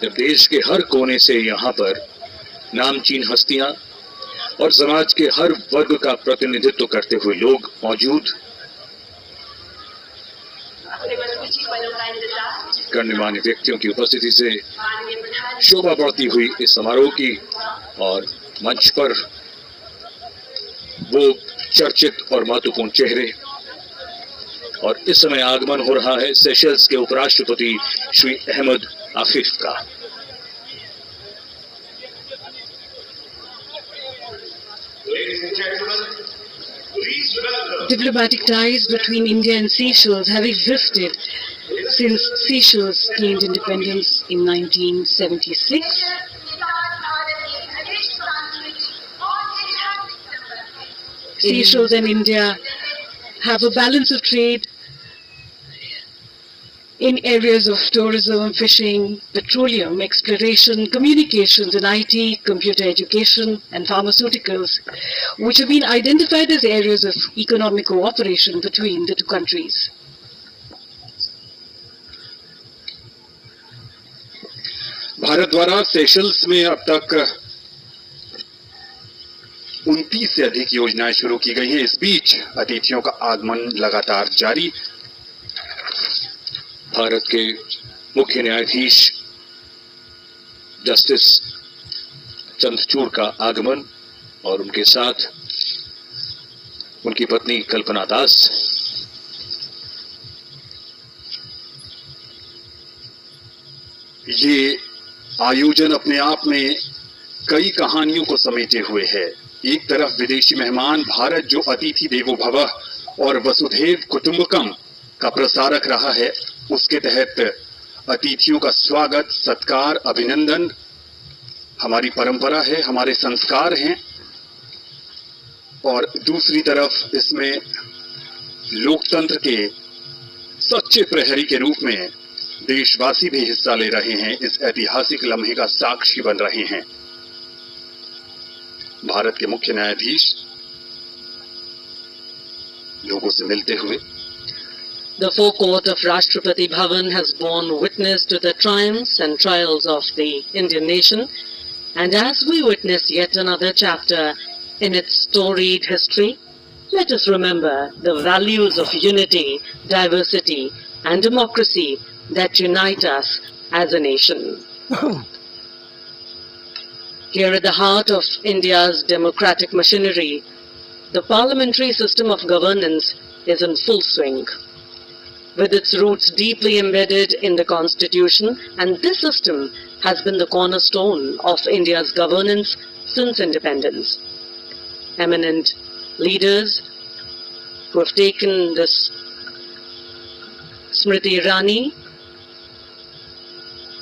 जब देश के हर कोने से यहाँ पर नामचीन हस्तियां और समाज के हर वर्ग का प्रतिनिधित्व करते हुए लोग मौजूद, गणमान्य व्यक्तियों की उपस्थिति से शोभा बढ़ती हुई इस समारोह की, और मंच पर वो चर्चित और महत्वपूर्ण चेहरे, और इस समय आगमन हो रहा है सेशल्स के उपराष्ट्रपति श्री अहमद आफिफ का। Diplomatic ties between India and Seychelles have existed since Seychelles gained independence in 1976. Seychelles and India have a balance of trade in areas of tourism, fishing, petroleum, exploration, communications and IT, computer education and pharmaceuticals, which have been identified as areas of economic cooperation between the two countries. Bharat द्वारा Seychelles में अब तक 29 से अधिक योजनाएं शुरू की गई हैं। इस बीच अतिथियों का आगमन लगातार जारी। भारत के मुख्य न्यायाधीश जस्टिस चंद्रचूड़ का आगमन और उनके साथ उनकी पत्नी कल्पना दास। ये आयोजन अपने आप में कई कहानियों को समेटे हुए है। एक तरफ विदेशी मेहमान भारत जो अतिथि देवो भवः और वसुधैव कुटुंबकम का प्रसारक रहा है, उसके तहत अतिथियों का स्वागत, सत्कार, अभिनंदन हमारी परंपरा है, हमारे संस्कार हैं। और दूसरी तरफ इसमें लोकतंत्र के सच्चे प्रहरी के रूप में देशवासी भी हिस्सा ले रहे हैं, इस ऐतिहासिक लम्हे का साक्षी बन रहे हैं। भारत के मुख्य न्यायाधीश लोगों से मिलते हुए। The forecourt of Rashtrapati Bhavan has borne witness to the triumphs and trials of the Indian nation, and as we witness yet another chapter in its storied history, let us remember the values of unity, diversity, and democracy that unite us as a nation. Here at the heart of India's democratic machinery, the parliamentary system of governance is in full swing. With its roots deeply embedded in the Constitution, and this system has been the cornerstone of India's governance since independence. Eminent leaders who have taken this Smriti Irani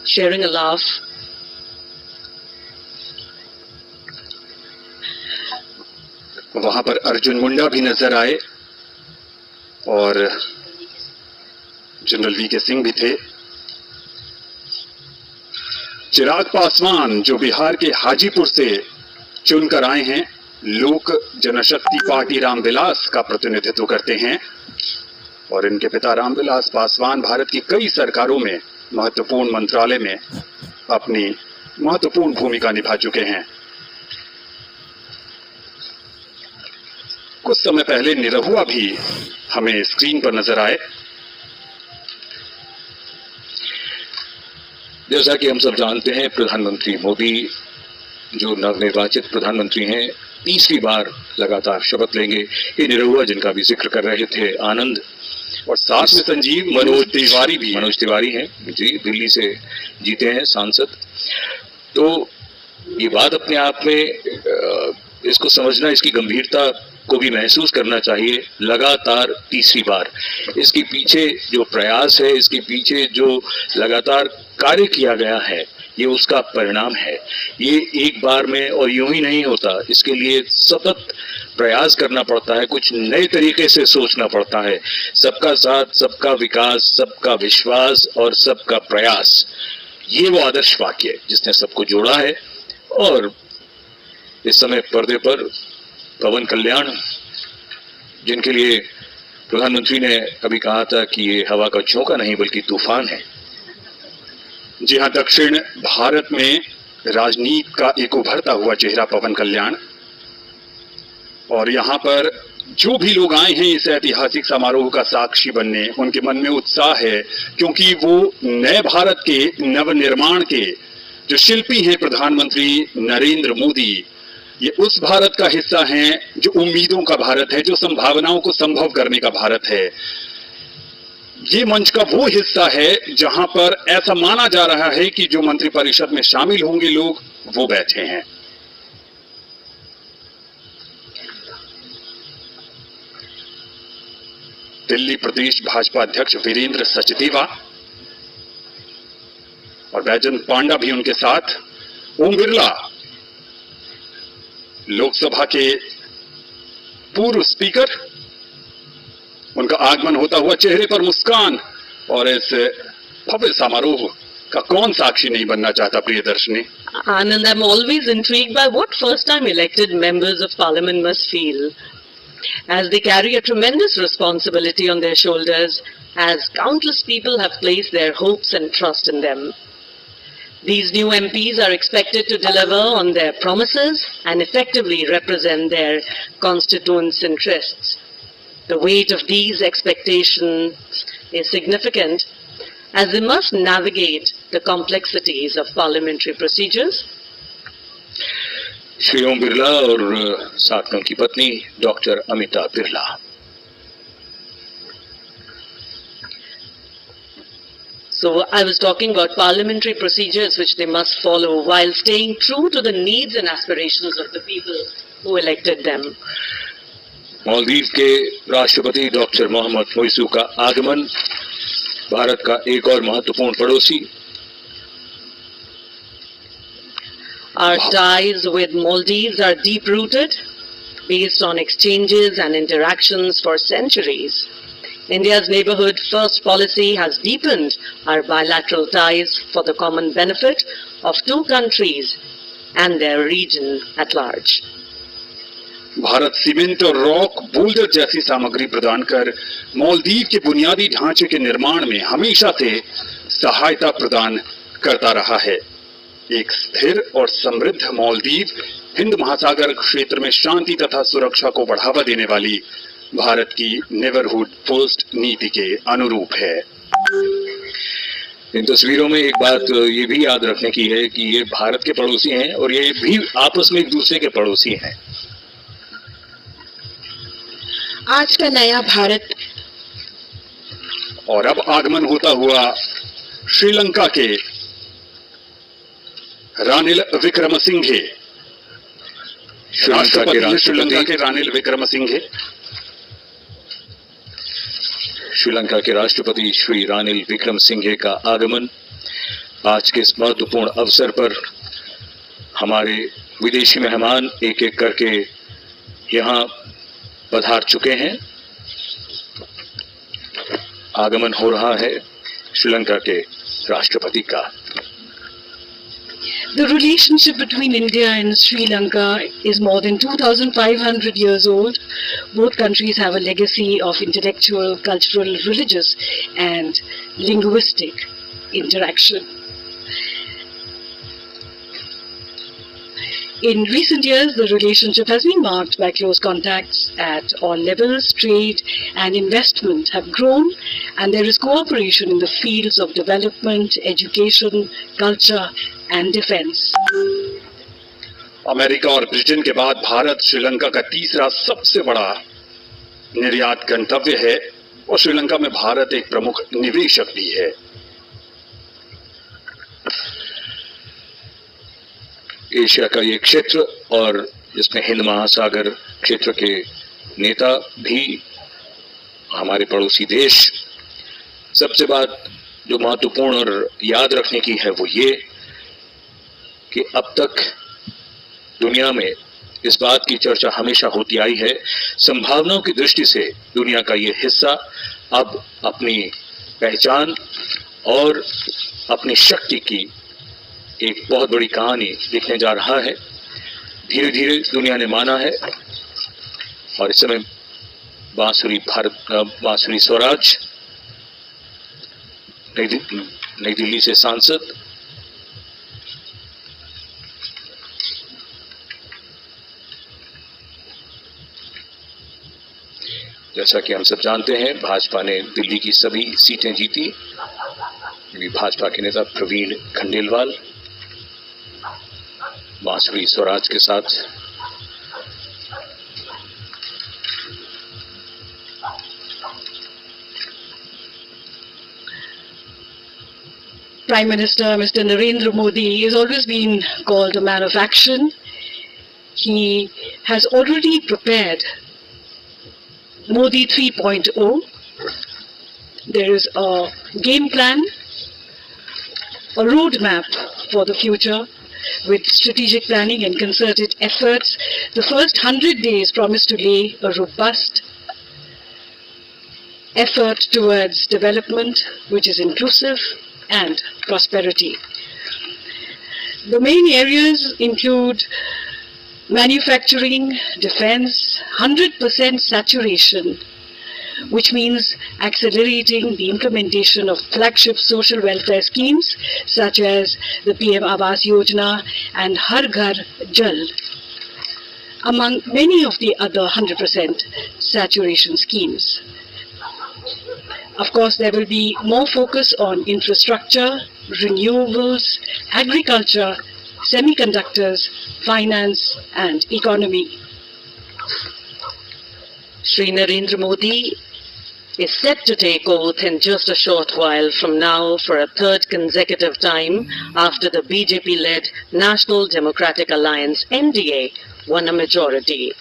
sharing a laugh. वहां पर अर्जुन मुंडा भी नजर आए और general VK Singh भी थे। चिराग पासवान जो बिहार के हाजीपुर से चुनकर आए हैं, लोक जनशक्ति पार्टी रामविलास का प्रतिनिधित्व करते हैं और इनके पिता रामविलास पासवान भारत की कई सरकारों में महत्वपूर्ण मंत्रालय में अपनी महत्वपूर्ण भूमिका निभा चुके हैं। कुछ समय पहले निरहुआ भी हमें स्क्रीन पर नजर आए। जैसा कि हम सब जानते हैं, प्रधानमंत्री मोदी जो नवनिर्वाचित प्रधानमंत्री हैं, तीसरी बार लगातार शपथ लेंगे। ये निरहुआ जिनका भी जिक्र कर रहे थे, आनंद, और साथ में संजीव मनोज तिवारी हैं जी, दिल्ली से जीते हैं सांसद। तो ये बात अपने आप में इसको समझना, इसकी गंभीरता को भी महसूस करना चाहिए। लगातार तीसरी बार इसके पीछे जो प्रयास है, इसके पीछे जो लगातार कार्य किया गया है, ये उसका परिणाम है। ये एक बार में और यूं ही नहीं होता, इसके लिए सतत प्रयास करना पड़ता है, कुछ नए तरीके से सोचना पड़ता है। सबका साथ, सबका विकास, सबका विश्वास और सबका प्रयास, ये वो आदर्श वाक्य है जिसने सबको जोड़ा है। और इस समय पर्दे पर पवन कल्याण, जिनके लिए प्रधानमंत्री ने अभी कहा था कि ये हवा का झोंका नहीं बल्कि तूफान है, जी हाँ, दक्षिण भारत में राजनीति का एक उभरता हुआ चेहरा पवन कल्याण, और यहाँ पर जो भी लोग आए हैं इस ऐतिहासिक समारोह का साक्षी बनने, उनके मन में उत्साह है, क्योंकि वो नए भारत के नवनिर्माण के जो शिल्पी हैं प्रधानमंत्री नरेंद्र मोदी, ये उस भारत का हिस्सा हैं जो उम्मीदों का भारत है, जो संभावनाओं को संभव करने का भारत है। ये मंच का वो हिस्सा है जहां पर ऐसा माना जा रहा है कि जो मंत्रिपरिषद में शामिल होंगे लोग वो बैठे हैं। दिल्ली प्रदेश भाजपा अध्यक्ष वीरेंद्र सचदेवा और बैजंत पांडा भी उनके साथ। ओम बिरला, लोकसभा के पूर्व स्पीकर, उनका आगमन होता हुआ, चेहरे पर मुस्कान, और इस भव्य समारोह का कौन साक्षी नहीं बनना चाहता Priyadarshini. Anand, I'm always intrigued by what first-time elected members of parliament must feel, as they carry a tremendous responsibility on their shoulders, as countless people have placed their hopes and trust in them. These new MPs are expected to deliver on their promises and effectively represent their constituents' interests. The weight of these expectations is significant, as they must navigate the complexities of parliamentary procedures. Shri Om Birla और साथ में उनकी पत्नी doctor Amita Birla. So I was talking about parliamentary procedures which they must follow while staying true to the needs and aspirations of the people who elected them. Maldives के राष्ट्रपति doctor Mohammad मोइसू का आगमन, भारत का एक और महत्वपूर्ण पड़ोसी। Our ties with Maldives are deep-rooted, based on exchanges and interactions for centuries. India's neighborhood first policy has deepened our bilateral ties for the common benefit of two countries and their region at large. Bharat cement और rock boulder जैसी सामग्री प्रदान कर मालदीव के बुनियादी ढांचे के निर्माण में हमेशा से सहायता प्रदान करता रहा है। एक स्थिर और समृद्ध मालदीव हिंद महासागर क्षेत्र में शांति तथा सुरक्षा को बढ़ावा देने वाली भारत की नेबरहुड फर्स्ट नीति के अनुरूप है। इन तस्वीरों में एक बात ये भी याद रखने की है कि ये भारत के पड़ोसी हैं और ये भी आपस में एक दूसरे के पड़ोसी हैं। आज का नया भारत। और अब आगमन होता हुआ श्रीलंका के रानिल विक्रमसिंघे, श्रीलंका के रानिल विक्रमसिंघे, श्रीलंका के राष्ट्रपति श्री रानिल विक्रमसिंघे का आगमन आज के इस महत्वपूर्ण अवसर पर हमारे विदेशी मेहमान एक एक करके यहाँ पधार चुके हैं। आगमन हो रहा है श्रीलंका के राष्ट्रपति का। The relationship between India and Sri Lanka is more than 2,500 years old. Both countries have a legacy of intellectual, cultural, religious and linguistic interaction. In recent years, the relationship has been marked by close contacts at all levels. Trade and investment have grown, and there is cooperation in the fields of development, education, culture, and defense. America और Britain के बाद भारत श्रीलंका का तीसरा सबसे बड़ा निर्यात गंतव्य है और श्रीलंका में भारत एक प्रमुख निवेशक भी है। एशिया का ये क्षेत्र और जिसमें हिंद महासागर क्षेत्र के नेता भी हमारे पड़ोसी देश। सबसे बात जो महत्वपूर्ण और याद रखने की है वो ये कि अब तक दुनिया में इस बात की चर्चा हमेशा होती आई है, संभावनाओं की दृष्टि से दुनिया का ये हिस्सा अब अपनी पहचान और अपनी शक्ति की एक बहुत बड़ी कहानी लिखने जा रहा है। धीरे धीरे दुनिया ने माना है और इस समय बांसुरी स्वराज नई दिल्ली से सांसद जैसा कि हम सब जानते हैं, भाजपा ने दिल्ली की सभी सीटें जीती। अभी भाजपा के नेता प्रवीण खंडेलवाल बांसुरी स्वराज के साथ Prime Minister Mr. Narendra Modi has always been called a man of action. He has already prepared Modi 3.0. There is a game plan, a roadmap for the future with strategic planning and concerted efforts. The first 100 days promise to lay a robust effort towards development which is inclusive and prosperity. The main areas include manufacturing, defense, 100% saturation, which means accelerating the implementation of flagship social welfare schemes such as the PM Awas Yojana and Har Ghar Jal, among many of the other 100% saturation schemes. Of course, there will be more focus on infrastructure, renewables, agriculture, semiconductors, finance and economy. Shri Narendra Modi is set to take oath in just a short while from now for a third consecutive time after the BJP-led National Democratic Alliance NDA won a majority.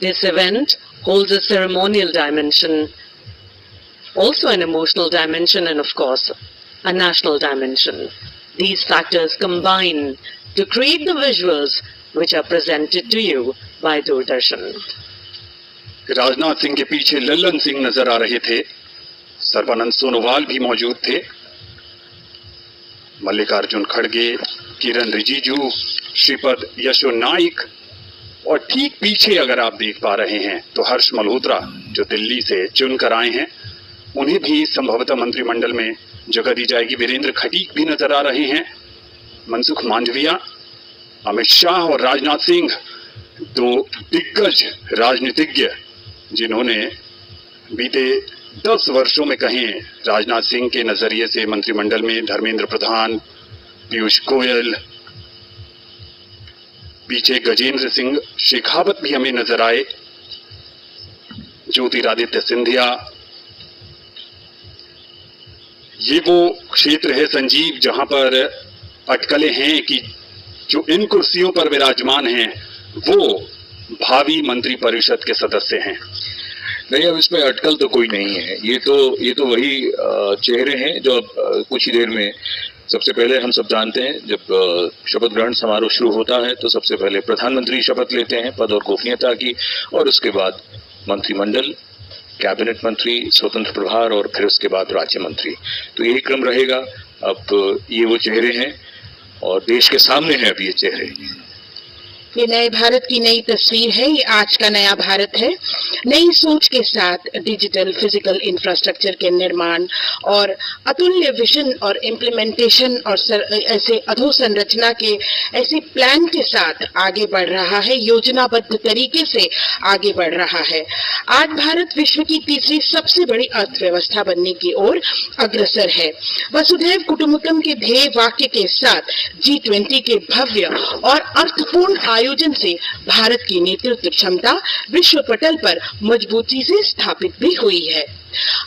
This event holds a ceremonial dimension, also an emotional dimension, and of course, a national dimension. These factors combine to create the visuals which are presented to you by Doordarshan. Rajnath Singh के पीछे लल्लन सिंह नजर आ रहे थे, सर्बानंद सोनोवाल भी मौजूद थे, मल्लिकार्जुन खड़गे, किरण रिजिजू, श्रीपद यशो नाइक, और ठीक पीछे अगर आप देख पा रहे हैं तो हर्ष मल्होत्रा जो दिल्ली से चुनकर आए हैं, उन्हें भी संभवतः मंत्रिमंडल में जगह दी जाएगी। वीरेंद्र खटीक भी नजर आ रहे हैं, मनसुख मांडविया, अमित शाह और राजनाथ सिंह, दो दिग्गज राजनीतिज्ञ जिन्होंने बीते 10 वर्षों में कहें राजनाथ सिंह के नजरिए से मंत्रिमंडल में धर्मेंद्र प्रधान, पीयूष गोयल, पीछे गजेंद्र सिंह शेखावत भी हमें नजर आए, ज्योतिरादित्य सिंधिया। ये वो क्षेत्र है संजीव जहां पर अटकलें हैं कि जो इन कुर्सियों पर विराजमान हैं वो भावी मंत्री परिषद के सदस्य हैं। नहीं, अब इसमें अटकल तो कोई नहीं है। ये तो वही चेहरे हैं जो अब कुछ ही देर में, सबसे पहले हम सब जानते हैं जब शपथ ग्रहण समारोह शुरू होता है तो सबसे पहले प्रधानमंत्री शपथ लेते हैं पद और गोपनीयता की, और उसके बाद मंत्रिमंडल, कैबिनेट मंत्री, स्वतंत्र प्रभार और फिर उसके बाद राज्य मंत्री। तो यही क्रम रहेगा। अब ये वो चेहरे हैं और देश के सामने हैं अब ये चेहरे। ये नए भारत की नई तस्वीर है, ये आज का नया भारत है। नई सोच के साथ डिजिटल फिजिकल इंफ्रास्ट्रक्चर के निर्माण और अतुल्य विजन और इम्प्लीमेंटेशन और ऐसे अधोसंरचना के ऐसे प्लान के साथ आगे बढ़ रहा है, योजनाबद्ध तरीके से आगे बढ़ रहा है। आज भारत विश्व की तीसरी सबसे बड़ी अर्थव्यवस्था बनने की ओर अग्रसर है। वसुधैव कुटुंबकम के ध्येय वाक्य के साथ G20 के भव्य और अर्थपूर्ण आयोजन से भारत की नेतृत्व क्षमता विश्व पटल पर मजबूती से स्थापित भी हुई है।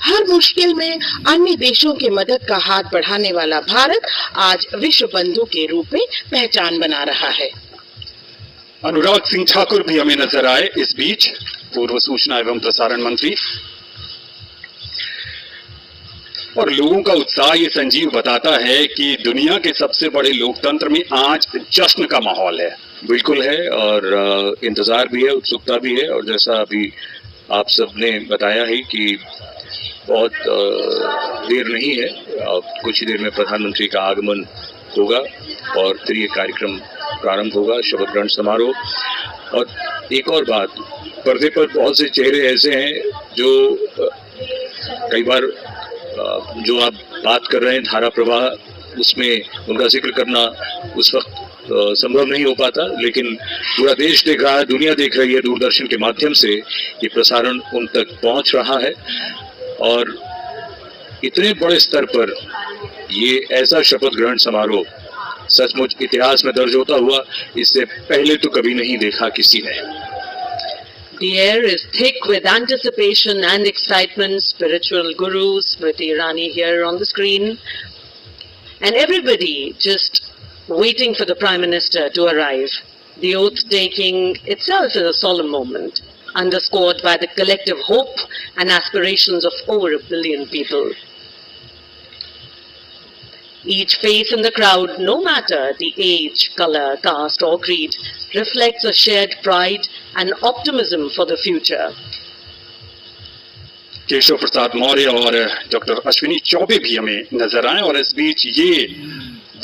हर मुश्किल में अन्य देशों के मदद का हाथ बढ़ाने वाला भारत आज विश्व बंधु के रूप में पहचान बना रहा है। अनुराग सिंह ठाकुर भी हमें नजर आए इस बीच, पूर्व सूचना एवं प्रसारण मंत्री। और लोगों का उत्साह ये संजीव बताता है कि दुनिया के सबसे बड़े लोकतंत्र में आज जश्न का माहौल है। बिल्कुल है, और इंतजार भी है, उत्सुकता भी है, और जैसा अभी आप सबने बताया है कि बहुत देर नहीं है, कुछ ही देर में प्रधानमंत्री का आगमन होगा और फिर ये कार्यक्रम प्रारंभ होगा, शपथ ग्रहण समारोह। और एक और बात, पर्दे पर बहुत से चेहरे ऐसे हैं जो कई बार जो आप बात कर रहे हैं धारा प्रवाह, उसमें उनका जिक्र करना उस वक्त संभव नहीं हो पाता, लेकिन पूरा देश देख रहा है, दुनिया देख रही है, दूरदर्शन के माध्यम से ये प्रसारण उन तक पहुंच रहा है। और इतने बड़े स्तर पर ये ऐसा शपथ ग्रहण समारोह सचमुच इतिहास में दर्ज होता हुआ इससे पहले तो कभी नहीं देखा किसी ने। The air is thick with anticipation and excitement. Spiritual guru Smriti Irani here on the screen, and everybody just waiting for the Prime Minister to arrive. The oath taking itself is a solemn moment, underscored by the collective hope and aspirations of over 1 billion people. Each face in the crowd, no matter the age, color, caste or creed, reflects a shared pride and optimism for the future. Keshav Prasad Maurya और doctor Ashwini Choubey भी हमें नजर आए, और इस बीच ये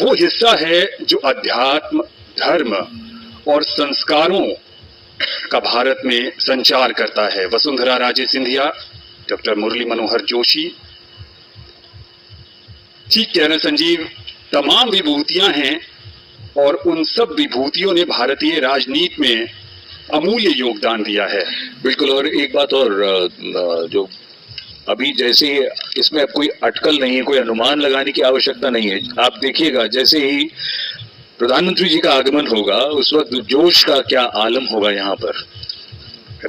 वो हिस्सा है जो अध्यात्म, धर्म और संस्कारों का भारत में संचार करता है। वसुंधरा राजे सिंधिया, डॉक्टर मुरली मनोहर जोशी, ठीक कह रहे संजीव, तमाम विभूतियां हैं और उन सब विभूतियों ने भारतीय राजनीति में अमूल्य योगदान दिया है। बिल्कुल। और एक बात और, जो अभी जैसे इसमें अब कोई अटकल नहीं है, कोई अनुमान लगाने की आवश्यकता नहीं है। आप देखिएगा जैसे ही प्रधानमंत्री जी का आगमन होगा उस वक्त जोश का क्या आलम होगा यहाँ पर।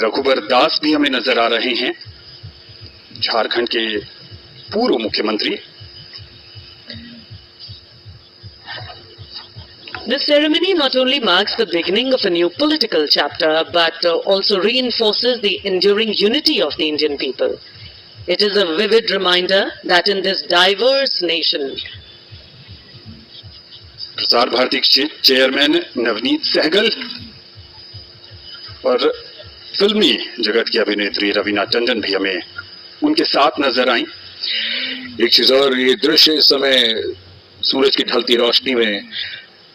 रघुबर दास भी हमें नजर आ रहे हैं, झारखंड के पूर्व मुख्यमंत्री। This ceremony not only marks the beginning of a new political chapter, but also reinforces the enduring unity of the Indian people. It is a vivid reminder that in this diverse nation, Prasar Bharati के chairman Navneet Sehgal और फिल्मी जगत की अभिनेत्री रवीना टंडन भी हमें उनके साथ नजर आई। एक चीज और, ये दृश्य इस समय सूरज की ढलती रोशनी में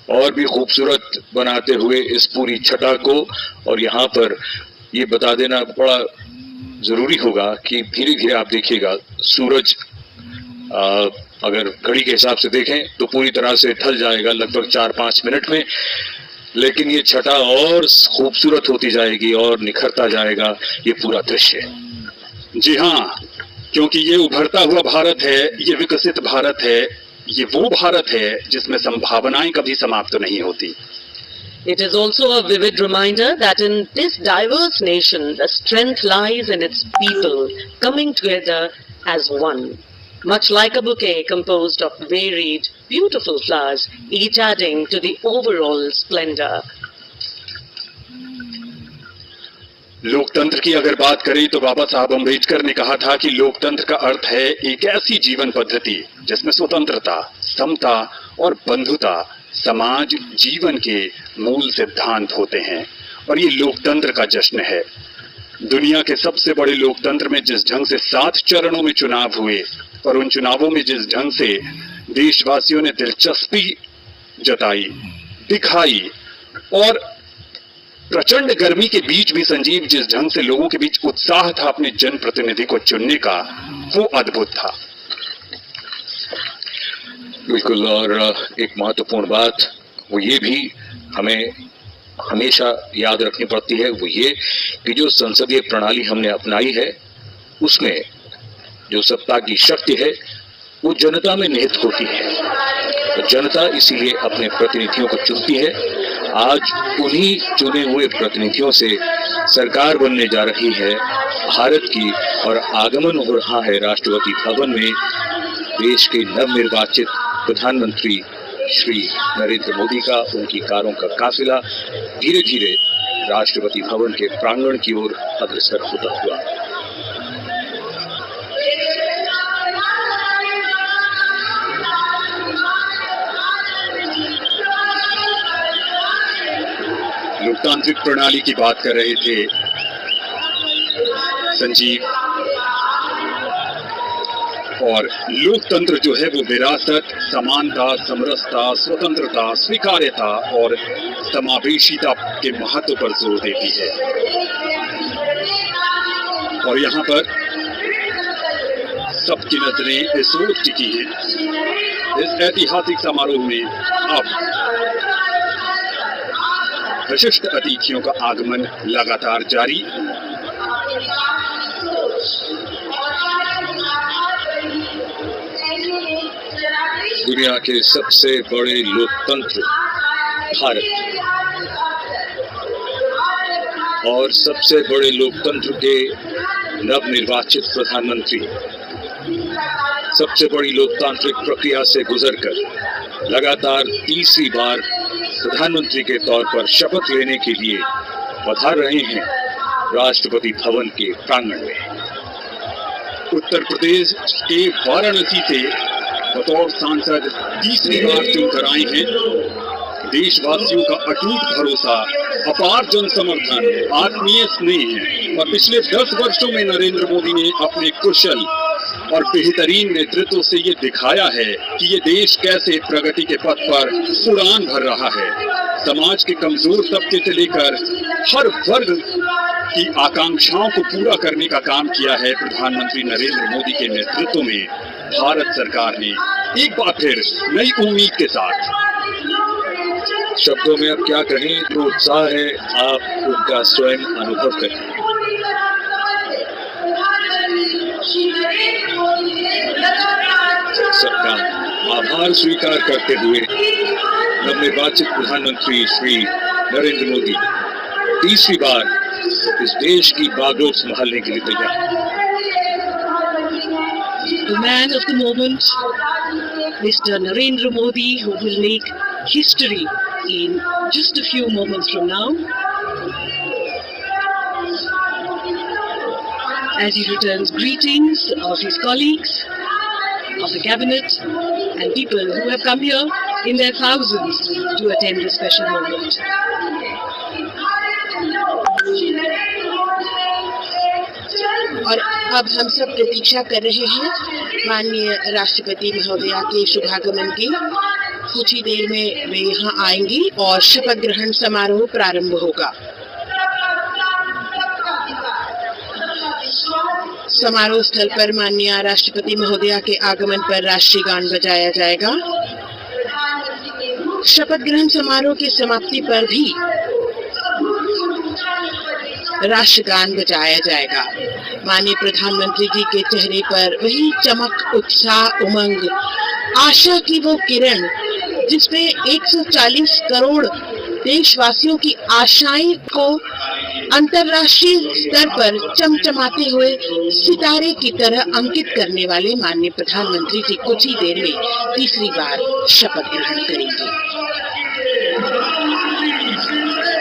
और भी खूबसूरत बनाते हुए इस पूरी छटा को, और यहाँ पर ये बता देना बड़ा जरूरी होगा कि धीरे धीरे आप देखिएगा सूरज अगर घड़ी के हिसाब से देखें तो पूरी तरह से ढल जाएगा लगभग 4-5 मिनट में, लेकिन ये छटा और खूबसूरत होती जाएगी और निखरता जाएगा ये पूरा दृश्य। जी हाँ, क्योंकि ये उभरता हुआ भारत है, ये विकसित भारत है, ये वो भारत है जिसमें संभावनाएं कभी समाप्त नहीं होती। it is also a vivid reminder that in this diverse nation, the strength lies in its people coming together as one. Much like a bouquet composed of varied, beautiful flowers, each adding to the overall splendor. लोकतंत्र की अगर बात करें तो बाबा साहब अम्बेडकर ने कहा था कि लोकतंत्र का अर्थ है एक ऐसी जीवन पद्धति जिसमें स्वतंत्रता, समता और बंधुता समाज जीवन के मूल सिद्धांत होते हैं, और ये लोकतंत्र का जश्न है। दुनिया के सबसे बड़े लोकतंत्र में जिस ढंग से 7 चरणों में चुनाव हुए और उन चुनावों में जिस ढंग से देशवासियों ने दिलचस्पी जताई, दिखाई, और प्रचंड गर्मी के बीच भी संजीव जिस ढंग से लोगों के बीच उत्साह था अपने जनप्रतिनिधि को चुनने का, वो अद्भुत था। बिल्कुल। और एक महत्वपूर्ण बात वो ये भी हमें हमेशा याद रखनी पड़ती है, वो ये कि जो संसदीय प्रणाली हमने अपनाई है उसमें जो सत्ता की शक्ति है वो जनता में निहित होती है। तो जनता इसीलिए अपने प्रतिनिधियों को चुनती है। आज उन्हीं चुने हुए प्रतिनिधियों से सरकार बनने जा रही है भारत की, और आगमन हो रहा है राष्ट्रपति भवन में देश के नवनिर्वाचित प्रधानमंत्री श्री नरेंद्र मोदी का। उनकी कारों का काफिला धीरे धीरे राष्ट्रपति भवन के प्रांगण की ओर अग्रसर होता हुआ। लोकतांत्रिक प्रणाली की बात कर रहे थे संजीव, और लोकतंत्र जो है वो विरासत, समानता, समरसता, स्वतंत्रता, स्वीकार्यता और समावेशिता के महत्व पर जोर देती है। और यहाँ पर सबकी नजरें इस ओर टिकी हैं। इस ऐतिहासिक समारोह में अब विशिष्ट अतिथियों का आगमन लगातार जारी। दुनिया के सबसे बड़े लोकतंत्र भारत और सबसे बड़े लोकतंत्र के नवनिर्वाचित प्रधानमंत्री सबसे बड़ी लोकतांत्रिक प्रक्रिया से गुजरकर लगातार तीसरी बार प्रधानमंत्री के तौर पर शपथ लेने के लिए पधार रहे हैं राष्ट्रपति भवन के प्रांगण में। उत्तर प्रदेश के वाराणसी से बतौर सांसद तीसरी बार चुनकर आए हैं। देशवासियों का अटूट भरोसा, अपार जन समर्थन, आत्मीय स्नेह है और पिछले 10 वर्षों में नरेंद्र मोदी ने अपने कुशल और बेहतरीन नेतृत्व से ये दिखाया है कि ये देश कैसे प्रगति के पथ पर उड़ान भर रहा है। समाज के कमजोर तबके से लेकर हर वर्ग की आकांक्षाओं को पूरा करने का काम किया है प्रधानमंत्री नरेंद्र मोदी के नेतृत्व में भारत सरकार ने एक बार फिर नई उम्मीद के साथ। शब्दों में अब क्या कहें, तो उत्साह है, आप उनका स्वयं अनुभव करें। सबका आभार स्वीकार करते हुए नवनिर्वाचित प्रधानमंत्री श्री नरेंद्र मोदी तीसरी बार इस देश की बागडोर संभालने के लिए तैयार। The man of the moment, Mr. Narendra Modi, who will make history in just a few moments from now, as he returns greetings of his colleagues, of the cabinet, and people who have come here in their thousands to attend this special moment. और अब हम सब प्रतीक्षा कर रहे हैं माननीय राष्ट्रपति महोदया के शुभागमन की। कुछ ही देर में वे यहाँ आएंगी और शपथ ग्रहण समारोह प्रारंभ होगा। समारोह स्थल पर माननीय राष्ट्रपति महोदया के आगमन पर राष्ट्रीय गान बजाया जाएगा। शपथ ग्रहण समारोह की समाप्ति पर भी राष्ट्रगान बजाया जाएगा। माननीय प्रधानमंत्री जी के चेहरे पर वही चमक, उत्साह, उमंग, आशा की वो किरण जिसमें 140 करोड़ देशवासियों की आशाएं को अंतर्राष्ट्रीय स्तर पर चमचमाते हुए सितारे की तरह अंकित करने वाले माननीय प्रधानमंत्री जी कुछ ही देर में तीसरी बार शपथ ग्रहण करेंगे।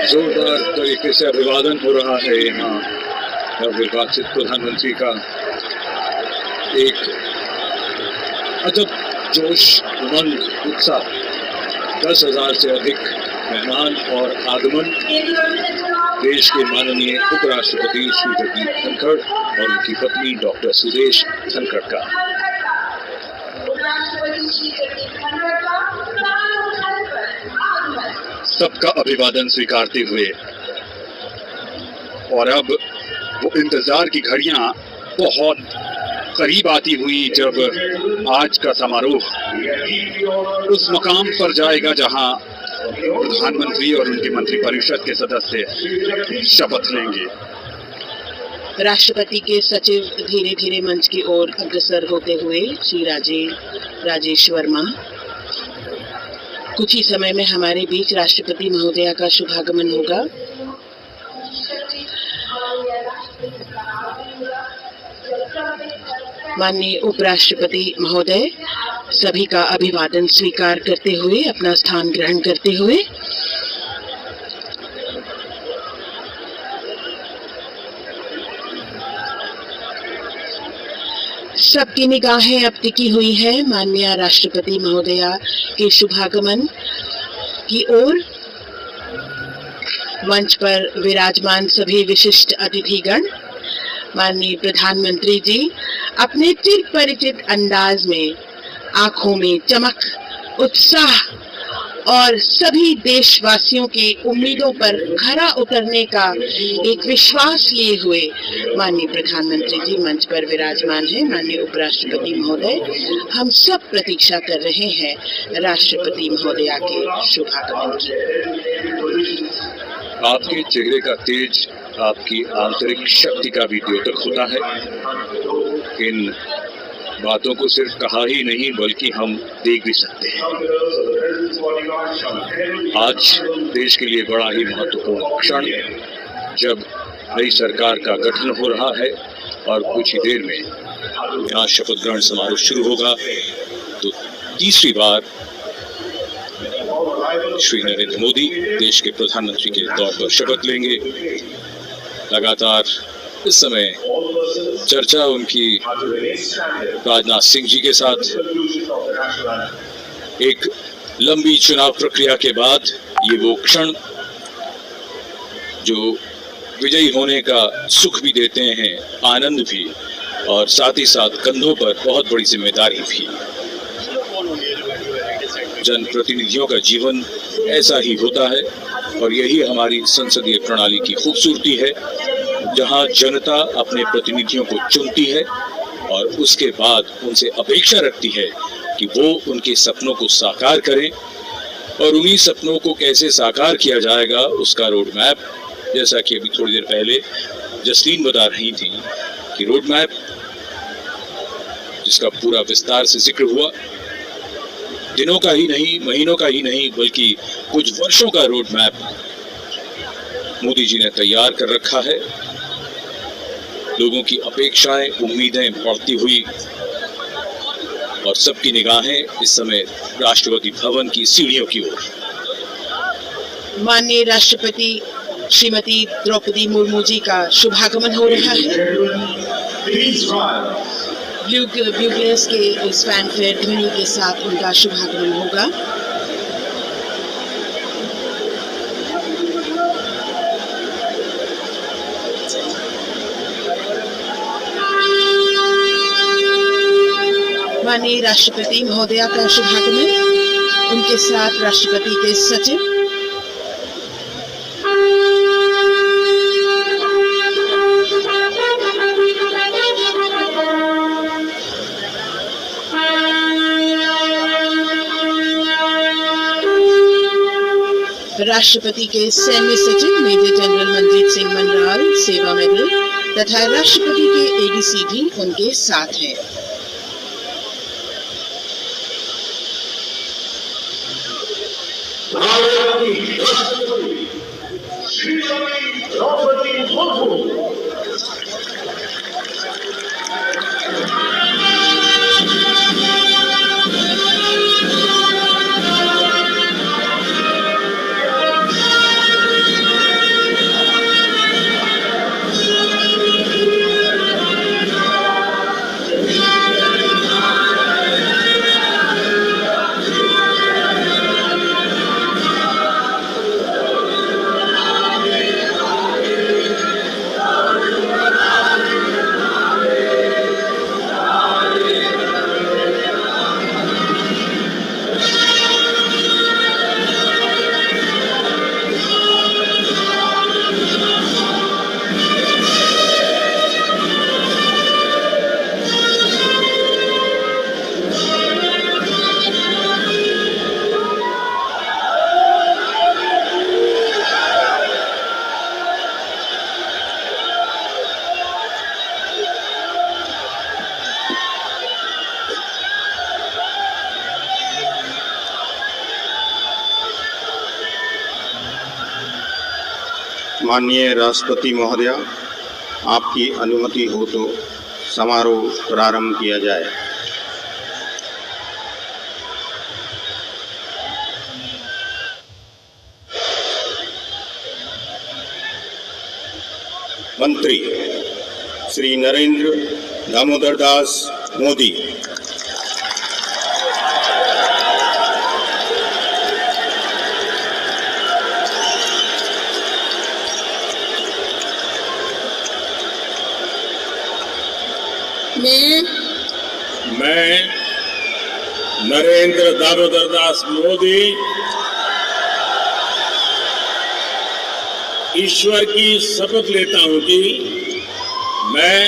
जोरदार तरीके से अभिवादन हो रहा है यहाँ नवनिर्वाचित प्रधानमंत्री का। एक अजब जोश, उमंग, उत्साह, 10,000 से अधिक मेहमान और आगमन देश के माननीय उपराष्ट्रपति श्री जगदीप धनखड़ और उनकी पत्नी डॉक्टर सुदेश धनखड़ का। सबका अभिवादन स्वीकारते हुए और अब वो इंतजार की घड़ियां बहुत करीब आती हुई जब आज का समारोह उस मकाम पर जाएगा जहां प्रधानमंत्री और उनके मंत्रिपरिषद के सदस्य शपथ लेंगे। राष्ट्रपति के सचिव धीरे धीरे मंच की ओर अग्रसर होते हुए श्री राजेश वर्मा। कुछ ही समय में हमारे बीच राष्ट्रपति महोदया का शुभागमन होगा। माननीय उपराष्ट्रपति महोदय सभी का अभिवादन स्वीकार करते हुए अपना स्थान ग्रहण करते हुए सबकी निगाहें अब टिकी हुई है माननीय राष्ट्रपति महोदया के शुभागमन की ओर। मंच पर विराजमान सभी विशिष्ट अतिथिगण, माननीय प्रधानमंत्री जी अपने चिर परिचित अंदाज में आंखों में चमक, उत्साह और सभी देशवासियों के उम्मीदों पर खरा उतरने का एक विश्वास लिए हुए माननीय प्रधानमंत्री जी मंच पर विराजमान है। माननीय उपराष्ट्रपति महोदय, हम सब प्रतीक्षा कर रहे हैं राष्ट्रपति महोदया के शुभागमन की। आपके चेहरे का तेज आपकी आंतरिक शक्ति का भी द्योतक होता है। इन बातों को सिर्फ कहा ही नहीं बल्कि हम देख भी सकते हैं। आज देश के लिए बड़ा ही महत्वपूर्ण क्षण, जब नई सरकार का गठन हो रहा है और कुछ ही देर में यहाँ शपथ ग्रहण समारोह शुरू होगा। तो तीसरी बार श्री नरेंद्र मोदी देश के प्रधानमंत्री के तौर पर शपथ लेंगे। लगातार इस समय चर्चा उनकी राजनाथ सिंह जी के साथ, एक लंबी चुनाव प्रक्रिया के बाद ये वो क्षण जो विजयी होने का सुख भी देते हैं, आनंद भी, और साथ ही साथ कंधों पर बहुत बड़ी जिम्मेदारी भी। जनप्रतिनिधियों का जीवन ऐसा ही होता है और यही हमारी संसदीय प्रणाली की खूबसूरती है, जहां जनता अपने प्रतिनिधियों को चुनती है और उसके बाद उनसे अपेक्षा रखती है कि वो उनके सपनों को साकार करें। और उन्हीं सपनों को कैसे साकार किया जाएगा उसका रोड मैप, जैसा कि अभी थोड़ी देर पहले जसलीन बता रही थी कि रोड मैप जिसका पूरा विस्तार से जिक्र हुआ, दिनों का ही नहीं, महीनों का ही नहीं, बल्कि कुछ वर्षों का रोड मैप मोदी जी ने तैयार कर रखा है। लोगों की अपेक्षाएं, उम्मीदें बढ़ती हुई और सबकी निगाहें इस समय राष्ट्रपति भवन की सीढ़ियों की ओर। माननीय राष्ट्रपति श्रीमती द्रौपदी मुर्मू जी का शुभागमन हो रहा है। ब्यूगलर्स के इस फैनफेयर ध्वनि के साथ उनका शुभागमन होगा। माननीय राष्ट्रपति महोदया का शुभागमन, उनके साथ राष्ट्रपति के सचिव, राष्ट्रपति के सैन्य सचिव मेजर जनरल मनजीत सिंह मनराल सेवा मेडल तथा राष्ट्रपति के एडीसी भी उनके साथ हैं। माननीय राष्ट्रपति महोदया, आपकी अनुमति हो तो समारोह प्रारंभ किया जाए। मंत्री श्री नरेंद्र दामोदर दास मोदी। मैं नरेंद्र दामोदर दास मोदी ईश्वर की शपथ लेता हूं कि मैं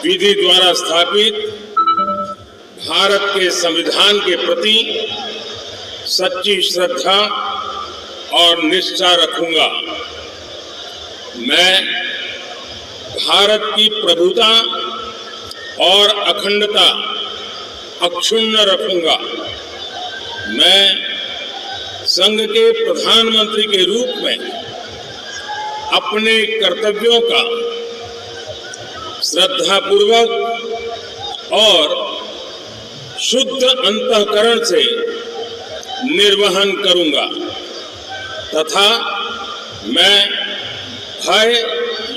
विधि द्वारा स्थापित भारत के संविधान के प्रति सच्ची श्रद्धा और निष्ठा रखूंगा। मैं भारत की प्रभुता और अखंडता अक्षुण्ण रखूंगा। मैं संघ के प्रधानमंत्री के रूप में अपने कर्तव्यों का श्रद्धापूर्वक और शुद्ध अंतःकरण से निर्वहन करूंगा तथा मैं भय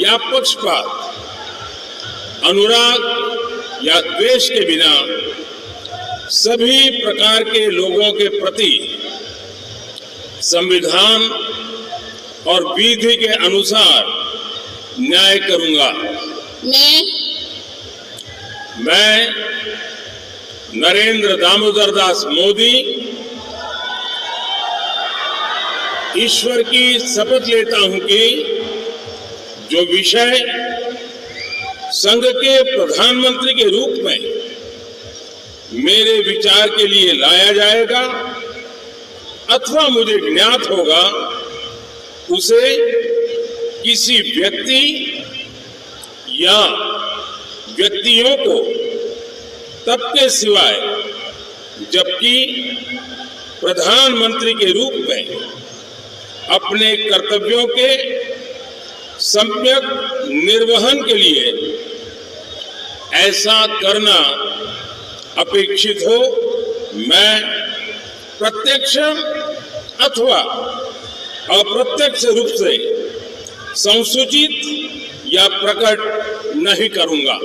या पक्षपात, अनुराग या द्वेष के बिना सभी प्रकार के लोगों के प्रति संविधान और विधि के अनुसार न्याय करूंगा। मैं नरेंद्र दामोदर दास मोदी ईश्वर की शपथ लेता हूं कि जो विषय संघ के प्रधानमंत्री के रूप में मेरे विचार के लिए लाया जाएगा अथवा मुझे ज्ञात होगा, उसे किसी व्यक्ति या व्यक्तियों को तब के सिवाय जबकि प्रधानमंत्री के रूप में अपने कर्तव्यों के सम्यक निर्वहन के लिए ऐसा करना अपेक्षित हो, मैं प्रत्यक्ष अथवा अप्रत्यक्ष रूप से संसूचित या प्रकट नहीं करूंगा।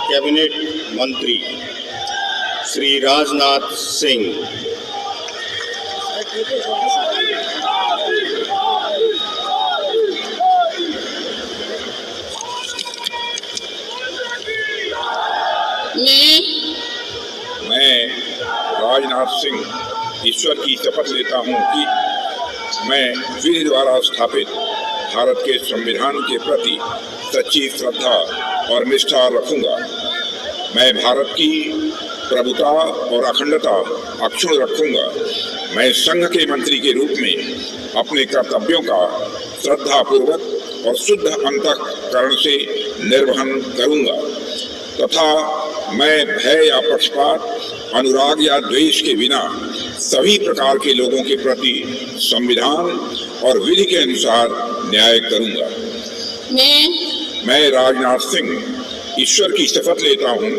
कैबिनेट मंत्री श्री राजनाथ सिंह, मैं राजनाथ सिंह ईश्वर की शपथ लेता हूं कि मैं विधि द्वारा स्थापित भारत के संविधान के प्रति सच्ची श्रद्धा और निष्ठा रखूंगा। मैं भारत की प्रभुता और अखंडता अक्षुण्ण रखूंगा। मैं संघ के मंत्री के रूप में अपने कर्तव्यों का श्रद्धापूर्वक और शुद्ध अंतःकरण से निर्वहन करूंगा तथा मैं भय या पक्षपात, अनुराग या द्वेष के बिना सभी प्रकार के लोगों के प्रति संविधान और विधि के अनुसार न्याय करूंगा। मैं राजनाथ सिंह ईश्वर की शपथ लेता हूं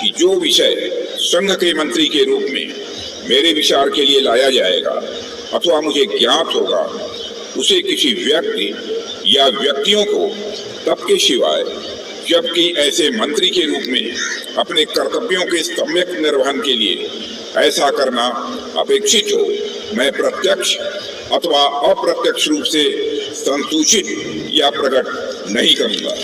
कि जो विषय संघ के मंत्री के रूप में मेरे विचार के लिए लाया जाएगा अथवा मुझे ज्ञात होगा, उसे किसी व्यक्ति या व्यक्तियों को तब के सिवाय जबकि ऐसे मंत्री के रूप में अपने कर्तव्यों के सम्यक निर्वहन के लिए ऐसा करना अपेक्षित हो, मैं प्रत्यक्ष अथवा अप्रत्यक्ष रूप से संसूचित या प्रकट नहीं करूंगा।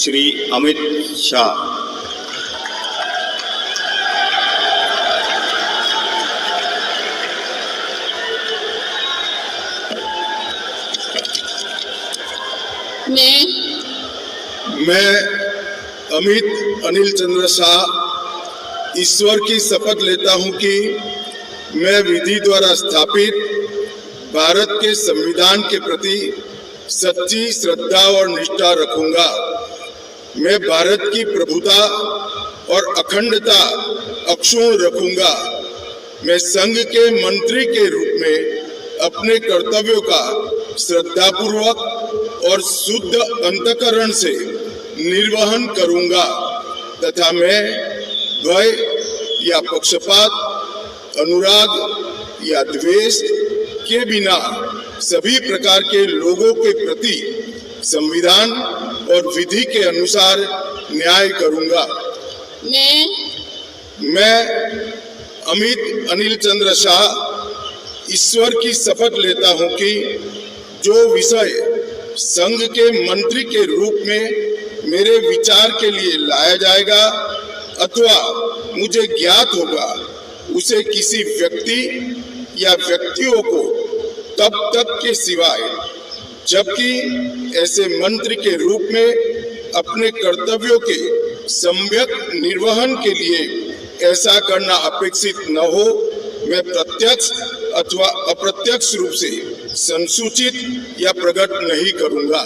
श्री अमित शाह। मैं अमित अनिल चंद्र शाह ईश्वर की शपथ लेता हूं कि मैं विधि द्वारा स्थापित भारत के संविधान के प्रति सच्ची श्रद्धा और निष्ठा रखूंगा। मैं भारत की प्रभुता और अखंडता अक्षुण्ण रखूंगा। मैं संघ के मंत्री के रूप में अपने कर्तव्यों का श्रद्धापूर्वक और शुद्ध अंतःकरण से निर्वहन करूंगा तथा मैं भय या पक्षपात, अनुराग या द्वेष के बिना सभी प्रकार के लोगों के प्रति संविधान और विधि के अनुसार न्याय करूंगा। मैं अमित अनिल चंद्र शाह ईश्वर की शपथ लेता हूं कि जो विषय संघ के मंत्री के रूप में मेरे विचार के लिए लाया जाएगा अथवा मुझे ज्ञात होगा उसे किसी व्यक्ति या व्यक्तियों को तब तक के सिवाय जबकि ऐसे मंत्री के रूप में अपने कर्तव्यों के सम्यक निर्वहन के लिए ऐसा करना अपेक्षित न हो, मैं प्रत्यक्ष अथवा अप्रत्यक्ष रूप से संसूचित या प्रकट नहीं करूंगा।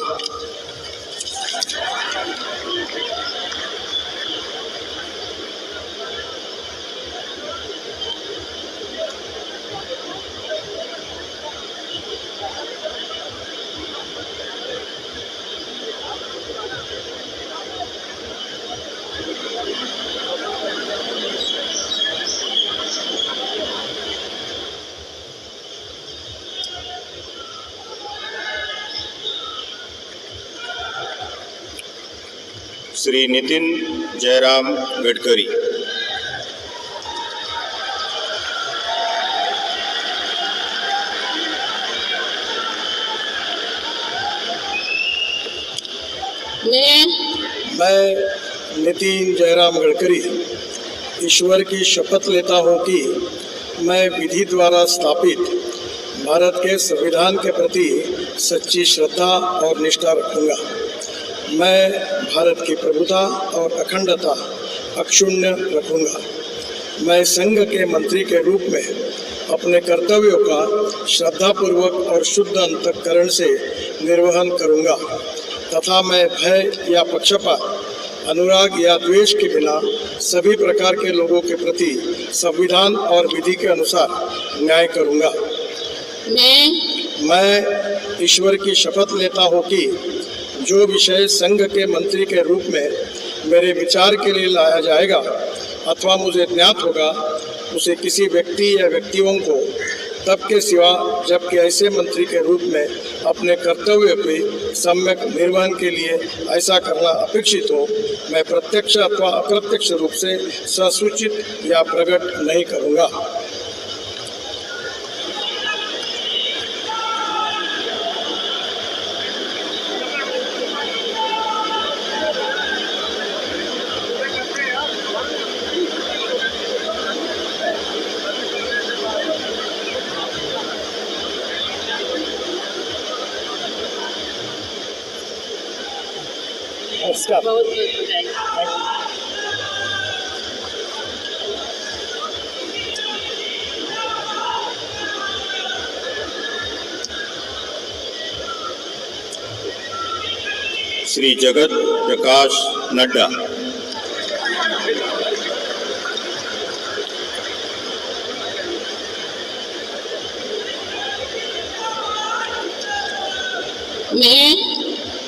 श्री नितिन जयराम गडकरी। मैं नितिन जयराम गडकरी ईश्वर की शपथ लेता हूं कि मैं विधि द्वारा स्थापित भारत के संविधान के प्रति सच्ची श्रद्धा और निष्ठा रखूंगा। मैं भारत की प्रभुता और अखंडता अक्षुण्ण रखूंगा। मैं संघ के मंत्री के रूप में अपने कर्तव्यों का श्रद्धापूर्वक और शुद्ध अंतःकरण से निर्वहन करूंगा तथा मैं भय या पक्षपात, अनुराग या द्वेष के बिना सभी प्रकार के लोगों के प्रति संविधान और विधि के अनुसार न्याय करूंगा। मैं ईश्वर की शपथ लेता हूं कि जो विषय संघ के मंत्री के रूप में मेरे विचार के लिए लाया जाएगा अथवा मुझे ज्ञात होगा उसे किसी व्यक्ति या व्यक्तियों को तब के सिवा जबकि ऐसे मंत्री के रूप में अपने कर्तव्य के सम्यक निर्वहन के लिए ऐसा करना अपेक्षित हो, मैं प्रत्यक्ष अथवा अप्रत्यक्ष रूप से संसूचित या प्रकट नहीं करूँगा। श्री जगत प्रकाश नड्डा।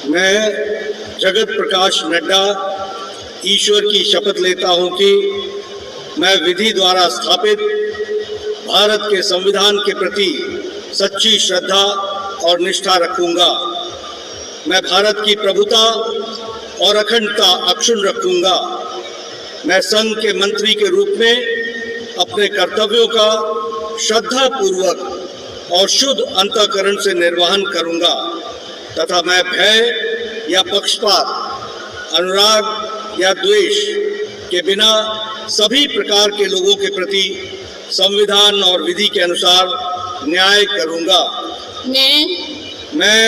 मैं जगत प्रकाश नड्डा ईश्वर की शपथ लेता हूं कि मैं विधि द्वारा स्थापित भारत के संविधान के प्रति सच्ची श्रद्धा और निष्ठा रखूंगा। मैं भारत की प्रभुता और अखंडता अक्षुण्ण रखूंगा। मैं संघ के मंत्री के रूप में अपने कर्तव्यों का श्रद्धापूर्वक और शुद्ध अंतःकरण से निर्वहन करूंगा तथा मैं भय या पक्षपात, अनुराग या द्वेष के बिना सभी प्रकार के लोगों के प्रति संविधान और विधि के अनुसार न्याय करूंगा। मैं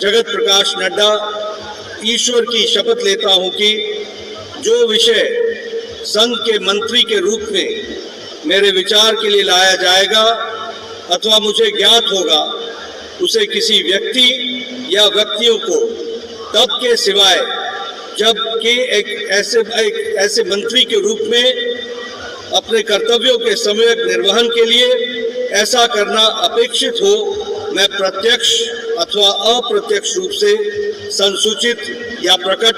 जगत प्रकाश नड्डा ईश्वर की शपथ लेता हूं कि जो विषय संघ के मंत्री के रूप में मेरे विचार के लिए लाया जाएगा अथवा मुझे ज्ञात होगा, उसे किसी व्यक्ति या व्यक्तियों को तब के सिवाय जबकि एक ऐसे मंत्री के रूप में अपने कर्तव्यों के सम्यक निर्वहन के लिए ऐसा करना अपेक्षित हो, मैं प्रत्यक्ष अथवा अप्रत्यक्ष रूप से संसूचित या प्रकट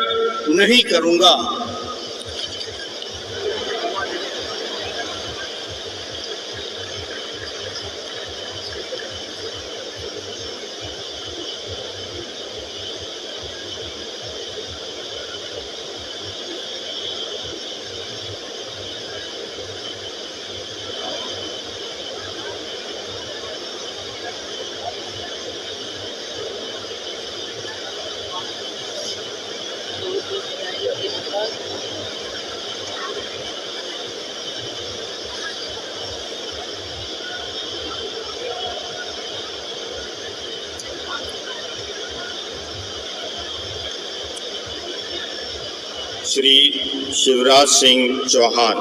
नहीं करूंगा। श्री शिवराज सिंह चौहान।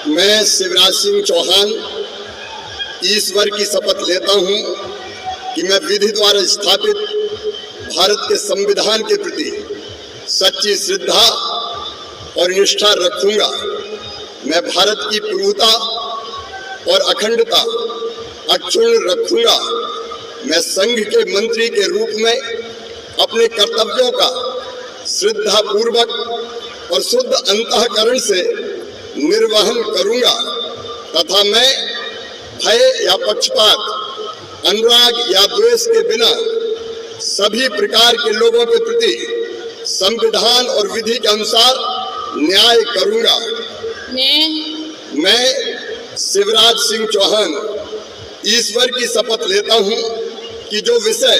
मैं शिवराज सिंह चौहान ईश्वर की शपथ लेता हूं कि मैं विधि द्वारा स्थापित भारत के संविधान के प्रति सच्ची श्रद्धा और निष्ठा रखूंगा। मैं भारत की प्रभुता और अखंडता अक्षुण्ण रखूंगा। मैं संघ के मंत्री के रूप में अपने कर्तव्यों का श्रद्धापूर्वक और शुद्ध अंतःकरण से निर्वहन करूंगा तथा मैं भय या पक्षपात, अनुराग या द्वेष के बिना सभी प्रकार के लोगों के प्रति संविधान और विधि के अनुसार न्याय करूंगा। मैं शिवराज सिंह चौहान ईश्वर की शपथ लेता हूं कि जो विषय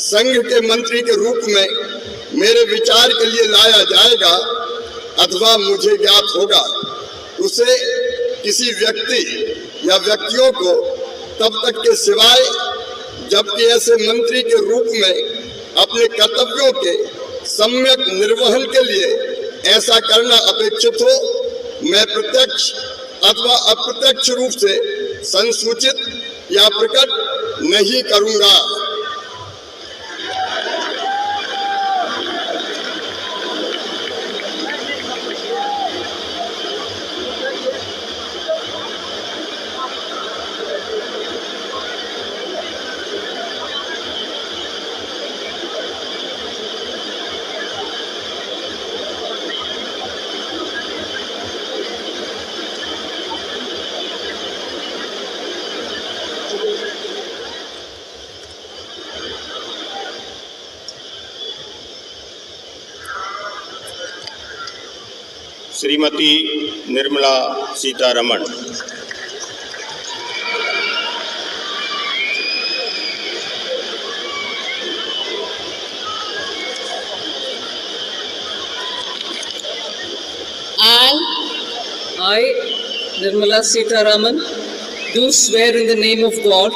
संघ के मंत्री के रूप में मेरे विचार के लिए लाया जाएगा अथवा मुझे ज्ञात होगा, उसे किसी व्यक्ति या व्यक्तियों को तब तक के सिवाय जबकि ऐसे मंत्री के रूप में अपने कर्तव्यों के सम्यक निर्वहन के लिए ऐसा करना अपेक्षित हो, मैं प्रत्यक्ष अथवा अप्रत्यक्ष रूप से संसूचित या प्रकट नहीं करूंगा। Shrimati Nirmala Sitharaman. I, Nirmala Sitharaman, do swear in the name of God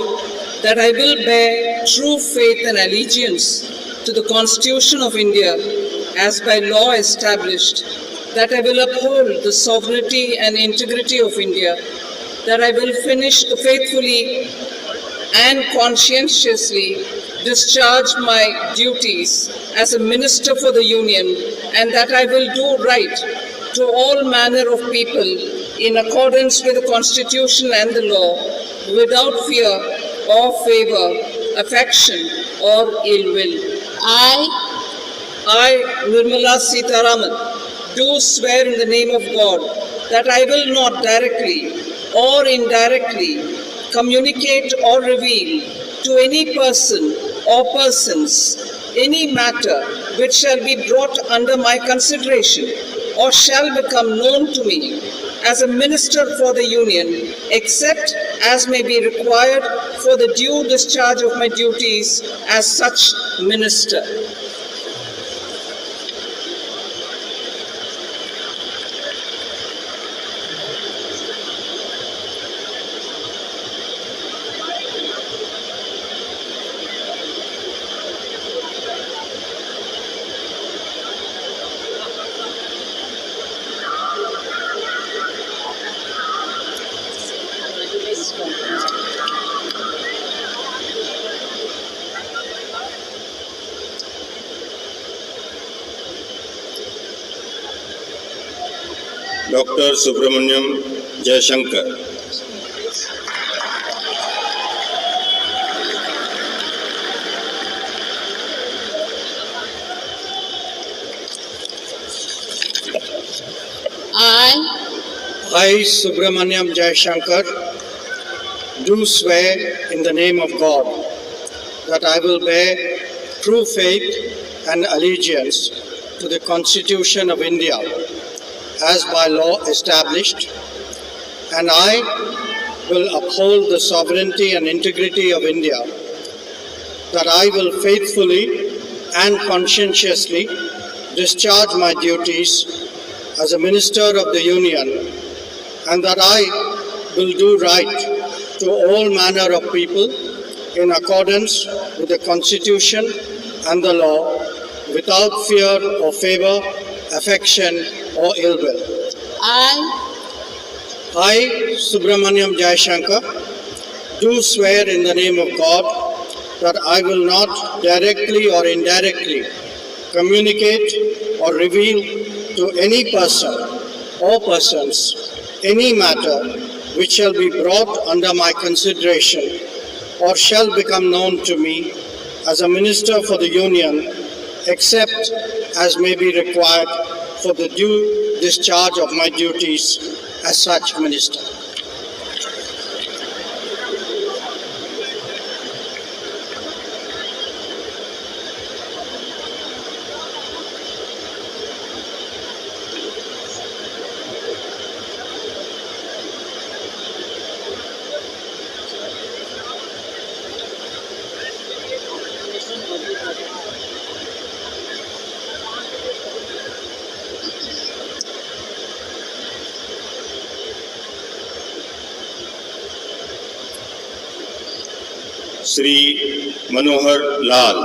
that I will bear true faith and allegiance to the Constitution of India as by law established, that I will uphold the sovereignty and integrity of India, that I will faithfully and conscientiously discharge my duties as a minister for the Union, and that I will do right to all manner of people in accordance with the Constitution and the law, without fear or favor, affection or ill will. I, Nirmala Sitharaman, do swear in the name of God that I will not directly or indirectly communicate or reveal to any person or persons any matter which shall be brought under my consideration or shall become known to me as a minister for the Union, except as may be required for the due discharge of my duties as such minister. Doctor Subrahmanyam Jaishankar. I, Subramaniam Jayashankar, do swear in the name of God that I will bear true faith and allegiance to the Constitution of India as by law established, and I will uphold the sovereignty and integrity of India, that I will faithfully and conscientiously discharge my duties as a Minister of the Union, and that I will do right to all manner of people in accordance with the Constitution and the law, without fear or favor, affection or ill will. I, Subramaniam Jayashankar, do swear in the name of God that I will not directly or indirectly communicate or reveal to any person or persons any matter which shall be brought under my consideration or shall become known to me as a Minister for the Union, except as may be required for the due discharge of my duties as such Minister. Shri Manohar Lal.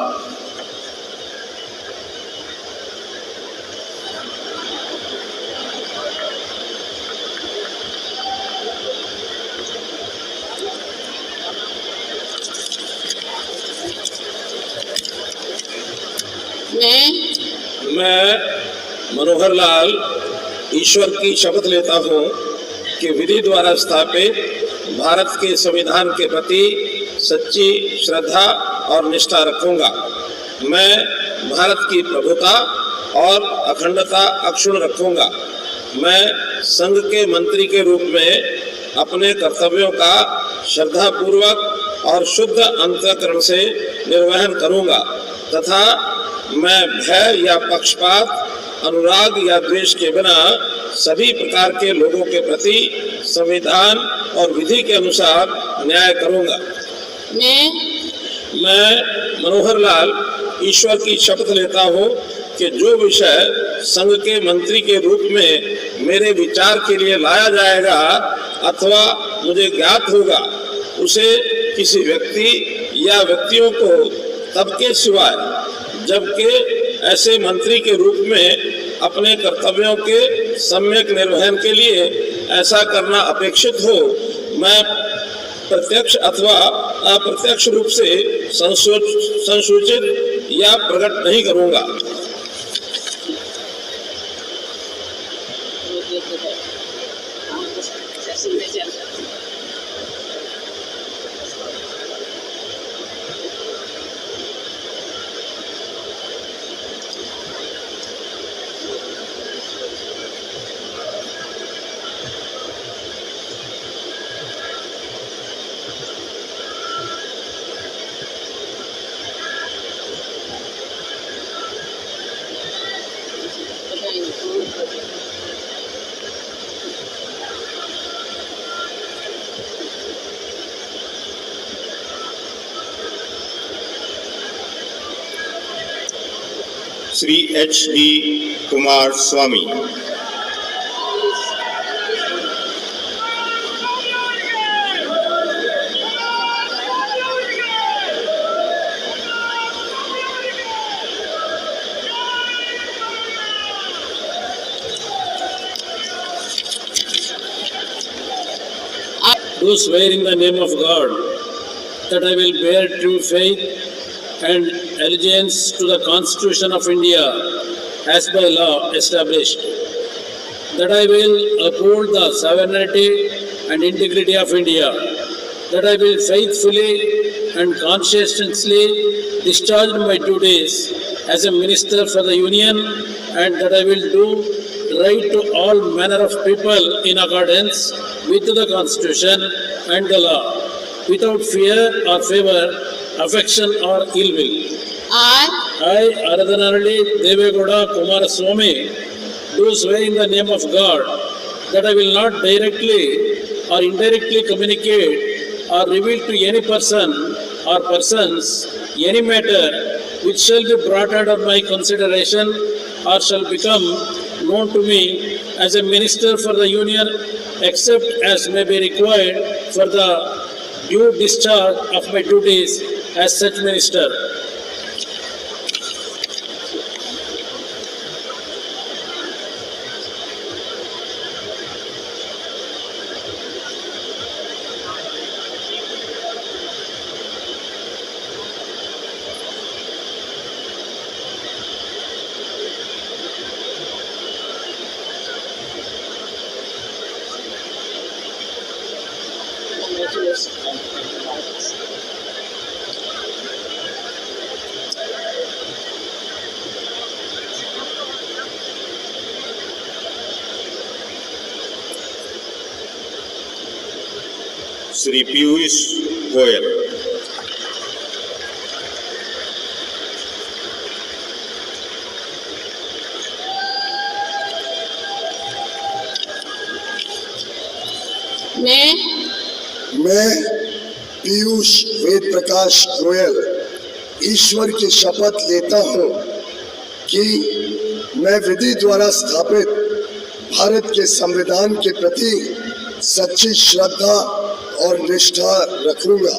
मैं मनोहर लाल ईश्वर की शपथ लेता हूँ कि विधि द्वारा स्थापित भारत के संविधान के प्रति सच्ची श्रद्धा और निष्ठा रखूंगा। मैं भारत की प्रभुता और अखंडता अक्षुण्ण रखूंगा। मैं संघ के मंत्री के रूप में अपने कर्तव्यों का श्रद्धापूर्वक और शुद्ध अंतःकरण से निर्वहन करूंगा तथा मैं भय या पक्षपात, अनुराग या द्वेष के बिना सभी प्रकार के लोगों के प्रति संविधान और विधि के अनुसार न्याय करूंगा। मैं मनोहर लाल ईश्वर की शपथ लेता हूँ कि जो विषय संघ के मंत्री के रूप में मेरे विचार के लिए लाया जाएगा अथवा मुझे ज्ञात होगा, उसे किसी व्यक्ति या व्यक्तियों को तब के सिवाय जबकि ऐसे मंत्री के रूप में अपने कर्तव्यों के सम्यक निर्वहन के लिए ऐसा करना अपेक्षित हो, मैं प्रत्यक्ष अथवा अप्रत्यक्ष रूप से संसूचित या प्रकट नहीं करूंगा। Shri H.D. Kumar Swami. Do swear in the name of God that I will bear true faith and allegiance to the Constitution of India as by law established, that I will uphold the sovereignty and integrity of India, that I will faithfully and conscientiously discharge my duties as a minister for the Union, and that I will do right to all manner of people in accordance with the Constitution and the law, without fear or favor, affection or ill will. I, Aradhanaralli Devegowda Kumaraswamy, do swear in the name of God that I will not directly or indirectly communicate or reveal to any person or persons any matter which shall be brought under my consideration or shall become known to me as a minister for the Union, except as may be required for the due discharge of my duties as such minister. Shri Piyush Goyal. मैं पीयूष वेद प्रकाश गोयल ईश्वर की शपथ लेता हूँ कि मैं विधि द्वारा स्थापित भारत के संविधान के प्रति सच्ची श्रद्धा और निष्ठा रखूंगा।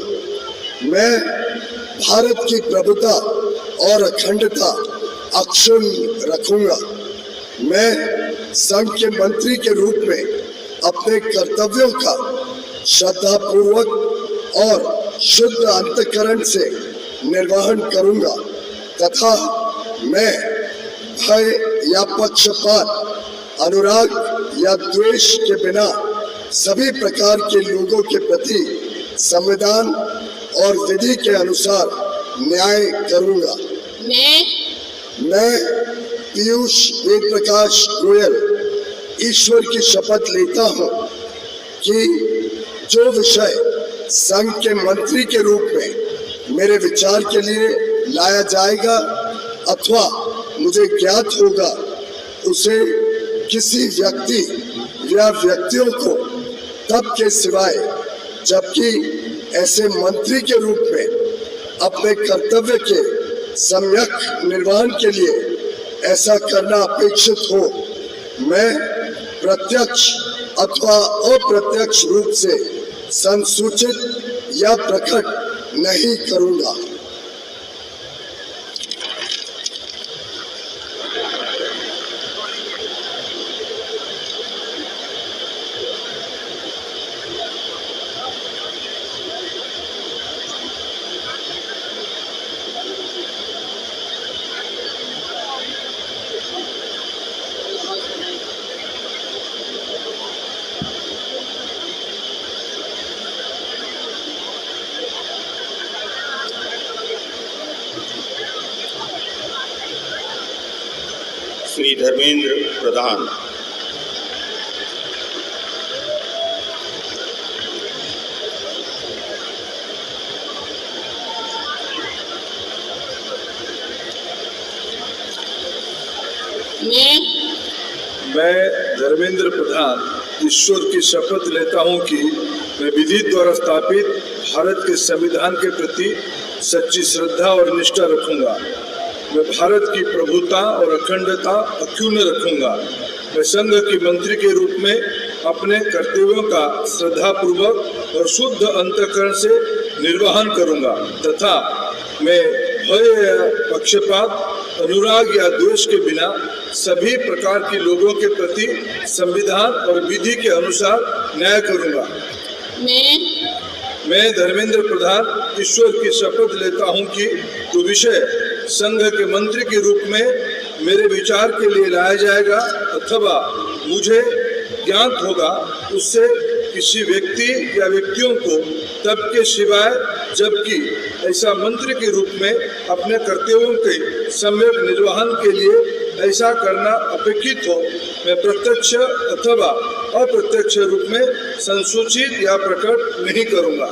मैं भारत की प्रभुता और अखंडता अक्षुण्ण रखूंगा। मैं संघ के मंत्री के रूप में अपने कर्तव्यों का श्रद्धापूर्वक और शुद्ध अंतःकरण से निर्वहन करूंगा तथा मैं भय या पक्षपात, अनुराग या द्वेष के बिना सभी प्रकार के लोगों के प्रति संविधान और विधि के अनुसार न्याय करूंगा। मैं पीयूष वेद प्रकाश गोयल ईश्वर की शपथ लेता हूं कि जो विषय संघ के मंत्री के रूप में मेरे विचार के लिए लाया जाएगा अथवा मुझे ज्ञात होगा, उसे किसी व्यक्ति या व्यक्तियों को तब के सिवाय जबकि ऐसे मंत्री के रूप में अपने कर्तव्य के सम्यक निर्वहन के लिए ऐसा करना अपेक्षित हो, मैं प्रत्यक्ष अथवा अप्रत्यक्ष रूप से संसूचित या प्रकट नहीं करूंगा। श्री धर्मेंद्र प्रधान। मैं धर्मेंद्र प्रधान ईश्वर की शपथ लेता हूं कि मैं विधि द्वारा स्थापित भारत के संविधान के प्रति सच्ची श्रद्धा और निष्ठा रखूंगा। मैं भारत की प्रभुता और अखंडता अक्षुण्ण रखूंगा। मैं संघ के मंत्री के रूप में अपने कर्तव्यों का श्रद्धापूर्वक और शुद्ध अंतःकरण से निर्वहन करूंगा तथा मैं भय या पक्षपात, अनुराग या द्वेष के बिना सभी प्रकार के लोगों के प्रति संविधान और विधि के अनुसार न्याय करूंगा। मैं धर्मेंद्र प्रधान ईश्वर की शपथ लेता हूं कि जो विषय संघ के मंत्री के रूप में मेरे विचार के लिए लाया जाएगा अथवा मुझे ज्ञात होगा उससे किसी व्यक्ति या व्यक्तियों को तब के सिवाय जबकि ऐसा मंत्री के रूप में अपने कर्तव्यों के सम्यक निर्वहन के लिए ऐसा करना अपेक्षित हो, मैं प्रत्यक्ष अथवा अप्रत्यक्ष रूप में संसूचित या प्रकट नहीं करूंगा।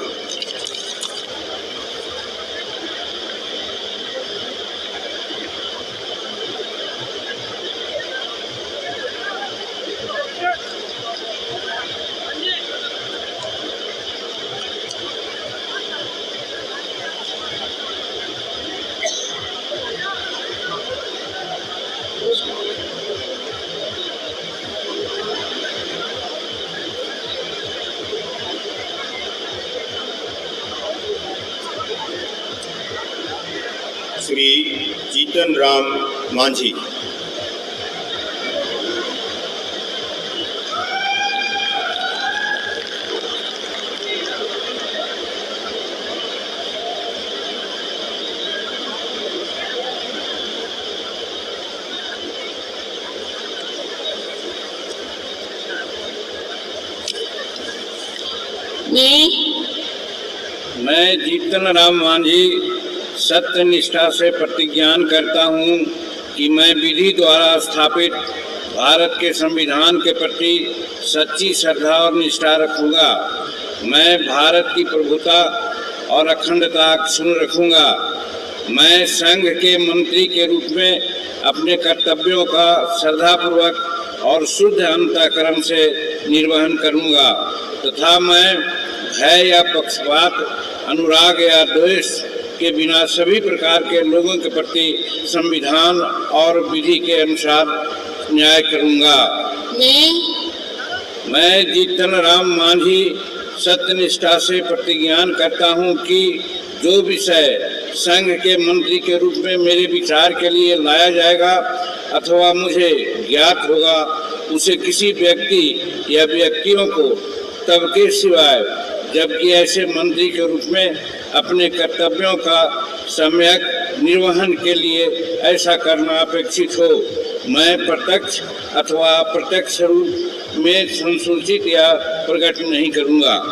श्री जीतन राम मांझी। मैं जीतन राम मांझी सत्य निष्ठा से प्रतिज्ञान करता हूँ कि मैं विधि द्वारा स्थापित भारत के संविधान के प्रति सच्ची श्रद्धा और निष्ठा रखूँगा। मैं भारत की प्रभुता और अखंडता अक्षुण्ण रखूँगा। मैं संघ के मंत्री के रूप में अपने कर्तव्यों का श्रद्धापूर्वक और शुद्ध अंतःकरण से निर्वहन करूँगा तथा मैं भय या पक्षपात, अनुराग या द्वेष के बिना सभी प्रकार के लोगों के प्रति संविधान और विधि के अनुसार न्याय करूंगा। मैं जीतन राम मांझी सत्यनिष्ठा से प्रतिज्ञान करता हूं कि जो विषय संघ के मंत्री के रूप में मेरे विचार के लिए लाया जाएगा अथवा मुझे ज्ञात होगा उसे किसी व्यक्ति या व्यक्तियों को तब के सिवाय जबकि ऐसे मंत्री के रूप में अपने कर्तव्यों का सम्यक निर्वहन के लिए ऐसा करना अपेक्षित हो, मैं प्रत्यक्ष अथवा अप्रत्यक्ष रूप में संसूचित या प्रकट नहीं करूंगा।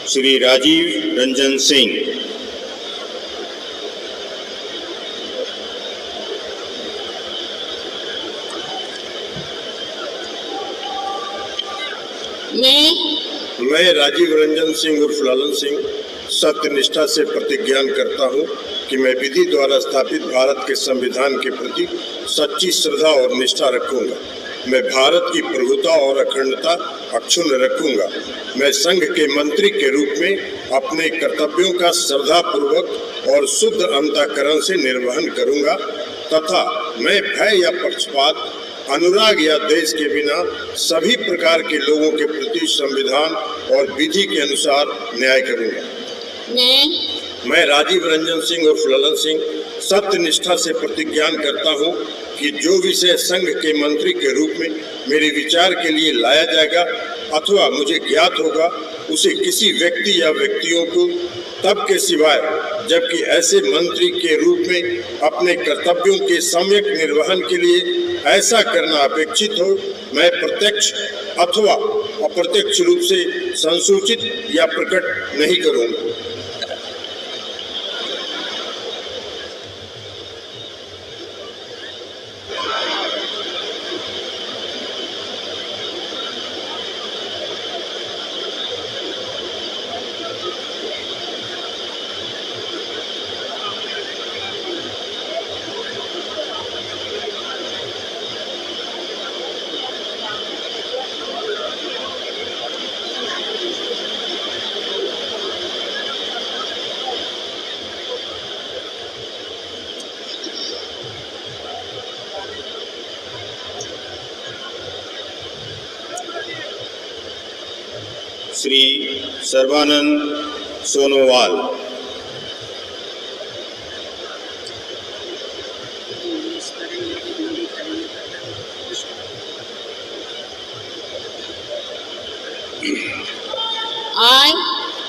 श्री राजीव रंजन सिंह। मैं राजीव रंजन सिंह उर्फ लालन सिंह सत्यनिष्ठा से प्रतिज्ञान करता हूं कि मैं विधि द्वारा स्थापित भारत के संविधान के प्रति सच्ची श्रद्धा और निष्ठा रखूंगा। मैं भारत की प्रभुता और अखंडता अक्षुण्ण रखूंगा। मैं संघ के मंत्री के रूप में अपने कर्तव्यों का श्रद्धापूर्वक और शुद्ध अंतःकरण से निर्वहन करूंगा तथा मैं भय या पक्षपात, अनुराग या द्वेष के बिना सभी प्रकार के लोगों के प्रति संविधान और विधि के अनुसार न्याय करूंगा। मैं राजीव रंजन सिंह उर्फ ललन सिंह सत्य निष्ठा से प्रतिज्ञान करता हूँ कि जो विषय संघ के मंत्री के रूप में मेरे विचार के लिए लाया जाएगा अथवा मुझे ज्ञात होगा, उसे किसी व्यक्ति या व्यक्तियों को तब के सिवाय जबकि ऐसे मंत्री के रूप में अपने कर्तव्यों के सम्यक निर्वहन के लिए ऐसा करना अपेक्षित हो, मैं प्रत्यक्ष अथवा अप्रत्यक्ष रूप से संसूचित या प्रकट नहीं करूँगा। Shri Sarbananda Sonowal.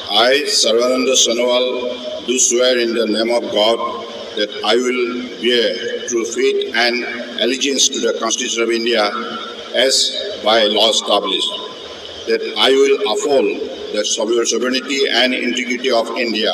I, Sarvananda Sonowal, do swear in the name of God that I will bear true faith and allegiance to the Constitution of India as by law established, that I will uphold the sovereignty and integrity of India,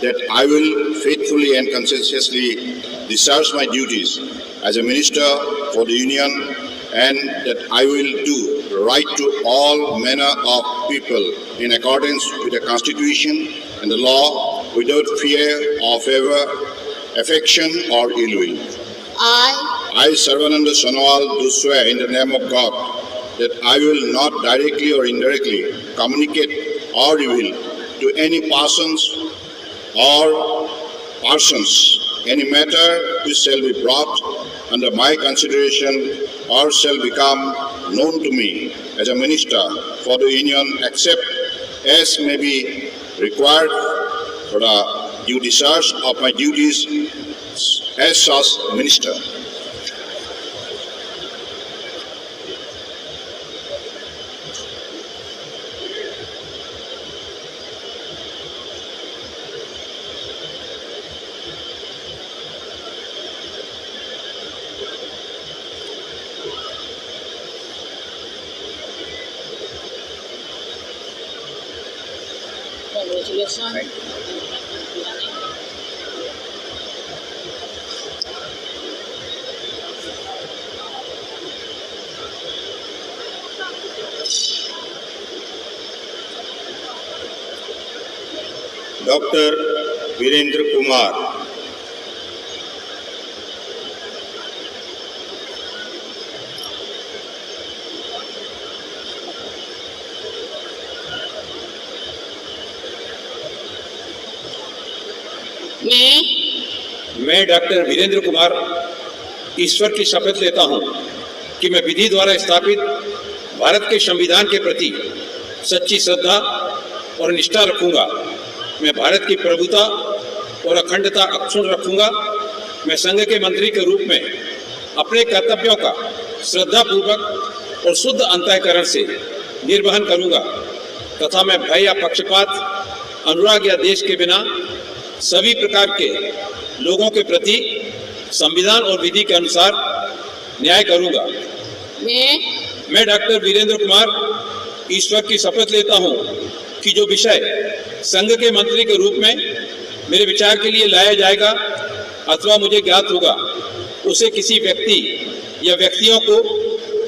that I will faithfully and conscientiously discharge my duties as a minister for the Union, and that I will do right to all manner of people in accordance with the Constitution and the law without fear or favor, affection or ill will. I, Sarvananda Sonowal, do swear in the name of God that I will not directly or indirectly communicate or reveal to any persons or persons any matter which shall be brought under my consideration or shall become known to me as a minister for the Union, except as may be required for the due discharge of my duties as such minister. Doctor Virendra Kumar. मैं doctor Virendra Kumar ईश्वर की शपथ लेता हूं कि मैं विधि द्वारा स्थापित भारत के संविधान के प्रति सच्ची श्रद्धा और निष्ठा रखूंगा। मैं भारत की प्रभुता और अखंडता अक्षुण्ण रखूंगा। मैं संघ के मंत्री के रूप में अपने कर्तव्यों का श्रद्धापूर्वक और शुद्ध अंतःकरण से निर्वहन करूंगा तथा मैं भय या पक्षपात, अनुराग या देश के बिना सभी प्रकार के लोगों के प्रति संविधान और विधि के अनुसार न्याय करूंगा। मैं डॉक्टर वीरेंद्र कुमार ईश्वर की शपथ लेता हूं कि जो विषय संघ के मंत्री के रूप में मेरे विचार के लिए लाया जाएगा अथवा मुझे ज्ञात होगा, उसे किसी व्यक्ति या व्यक्तियों को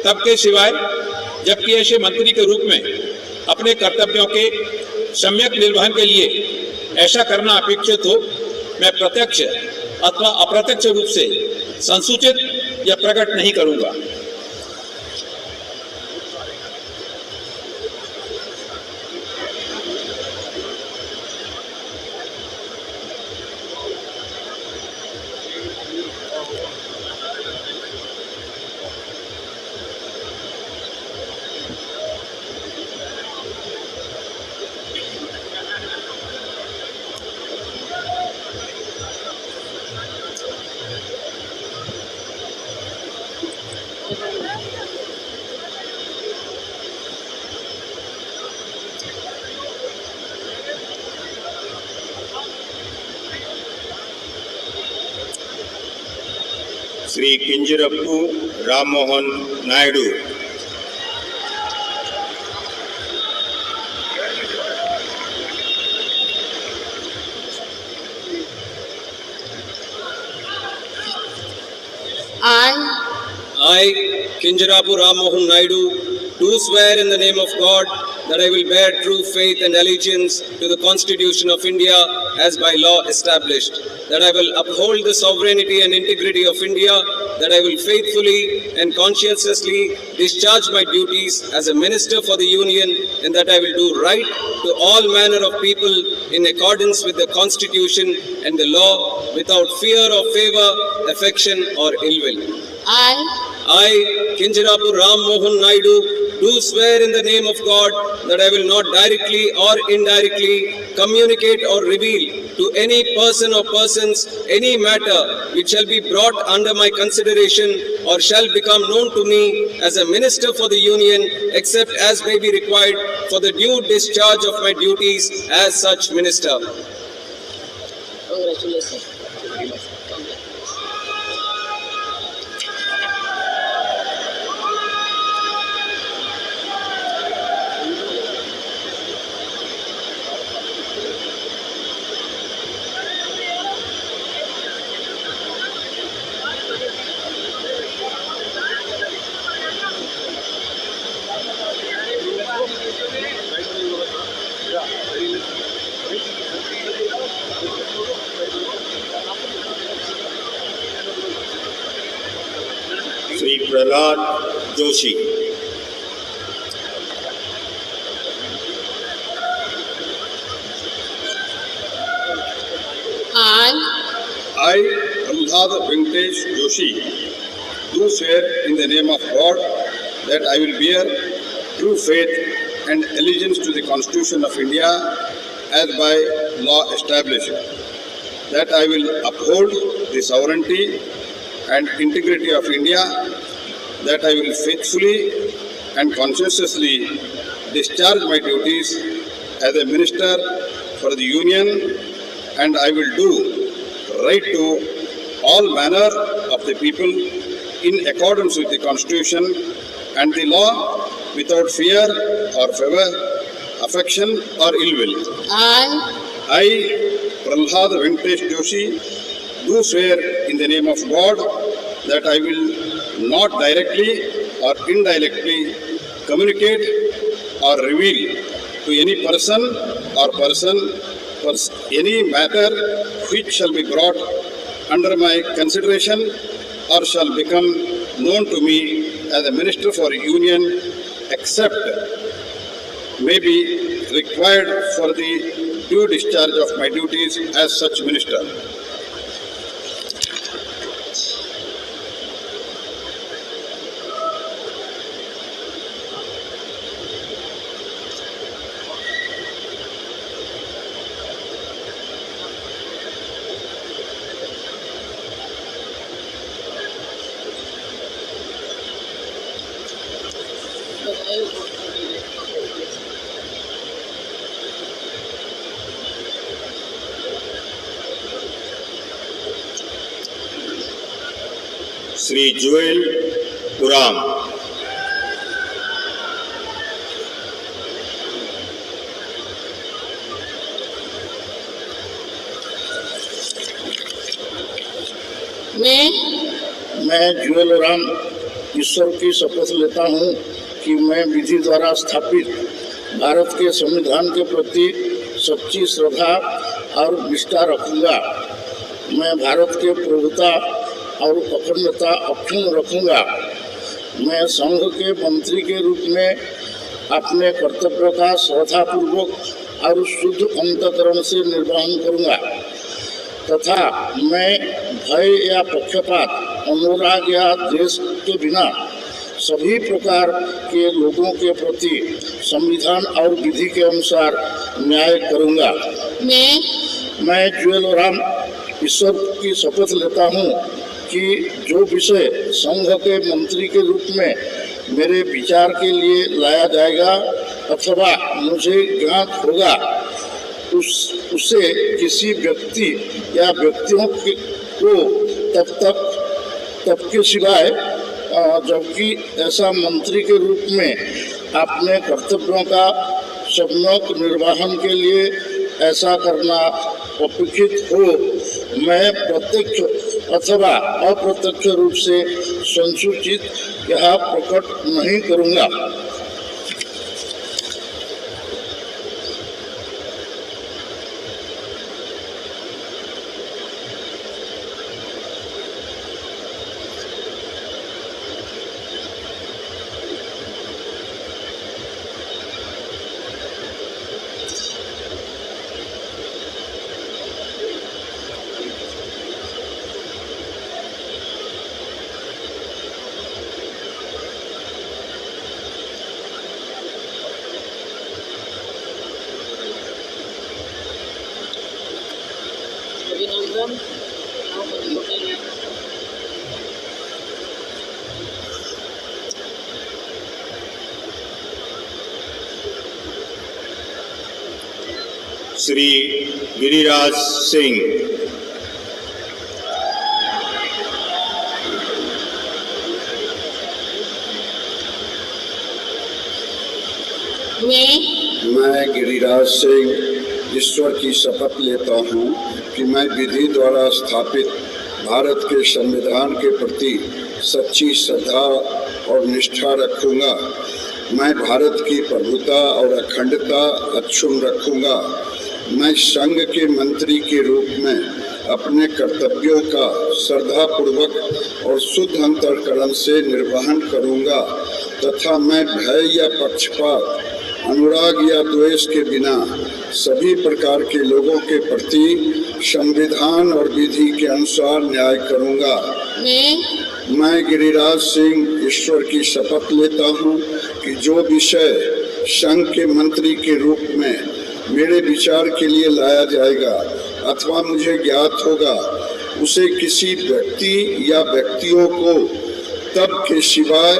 तब के सिवाय जबकि ऐसे मंत्री के रूप में अपने कर्तव्यों के सम्यक निर्वहन के लिए ऐसा करना अपेक्षित हो, मैं प्रत्यक्ष अथवा अप्रत्यक्ष रूप से संसूचित या प्रकट नहीं करूंगा। Shri किंजरप्पू Ram Mohan Naidu. I, Kinjarapu Ram Mohan Naidu, do swear in the name of God that I will bear true faith and allegiance to the Constitution of India as by law established, that I will uphold the sovereignty and integrity of India, that I will faithfully and conscientiously discharge my duties as a Minister for the Union, and that I will do right to all manner of people in accordance with the Constitution and the law without fear or favor, affection or ill will. I, Kinjarapu Ram Mohan Naidu, do swear in the name of God that I will not directly or indirectly communicate or reveal to any person or persons any matter which shall be brought under my consideration or shall become known to me as a Minister for the Union, except as may be required for the due discharge of my duties as such Minister. Congratulations. Shri Prahlad Joshi. I, Prahlad Venkatesh Joshi, do swear in the name of God that I will bear true faith and allegiance to the Constitution of India as by law established, that I will uphold the sovereignty and integrity of India, that I will faithfully and conscientiously discharge my duties as a Minister for the Union, and I will do right to all manner of the people in accordance with the Constitution and the law without fear or favor, affection or ill will. I, Prahlad Venkatesh Joshi, do swear in the name of God that I will not directly or indirectly communicate or reveal to any person or any matter which shall be brought under my consideration or shall become known to me as a Minister for Union, except may be required for the due discharge of my duties as such Minister. Shri जुएल उराम। मैं जुएल उराम ईश्वर की शपथ लेता हूँ कि मैं विधि द्वारा स्थापित भारत के संविधान के प्रति सच्ची श्रद्धा और निष्ठा रखूंगा। मैं भारत के प्रभुता और अखंडता अक्षुण्ण रखूंगा। मैं संघ के मंत्री के रूप में अपने कर्तव्य का श्रद्धापूर्वक और शुद्ध अंतःकरण से निर्वहन करूंगा तथा मैं भय या पक्षपात, अनुराग या द्वेष के बिना सभी प्रकार के लोगों के प्रति संविधान और विधि के अनुसार न्याय करूंगा। मैं जुएल उराम ईश्वर की शपथ लेता हूँ कि जो विषय संघ के मंत्री के रूप में मेरे विचार के लिए लाया जाएगा अथवा मुझे ज्ञात होगा उसे किसी व्यक्ति या व्यक्तियों को तब तक तब के सिवाय जबकि ऐसा मंत्री के रूप में अपने कर्तव्यों का सम्यक निर्वहन के लिए ऐसा करना अपेक्षित हो, मैं प्रत्यक्ष अथवा अप्रत्यक्ष रूप से संसूचित यह प्रकट नहीं करूँगा। श्री गिरिराज सिंह। मैं गिरिराज सिंह ईश्वर की शपथ लेता हूँ कि मैं विधि द्वारा स्थापित भारत के संविधान के प्रति सच्ची श्रद्धा और निष्ठा रखूँगा। मैं भारत की प्रभुता और अखंडता अक्षुण्ण रखूँगा। मैं संघ के मंत्री के रूप में अपने कर्तव्यों का श्रद्धापूर्वक और शुद्ध अंतःकरण से निर्वहन करूँगा तथा मैं भय या पक्षपात, अनुराग या द्वेष के बिना सभी प्रकार के लोगों के प्रति संविधान और विधि के अनुसार न्याय करूँगा। मैं गिरिराज सिंह ईश्वर की शपथ लेता हूँ कि जो विषय संघ के मंत्री के रूप में मेरे विचार के लिए लाया जाएगा अथवा मुझे ज्ञात होगा, उसे किसी व्यक्ति या व्यक्तियों को तब के सिवाय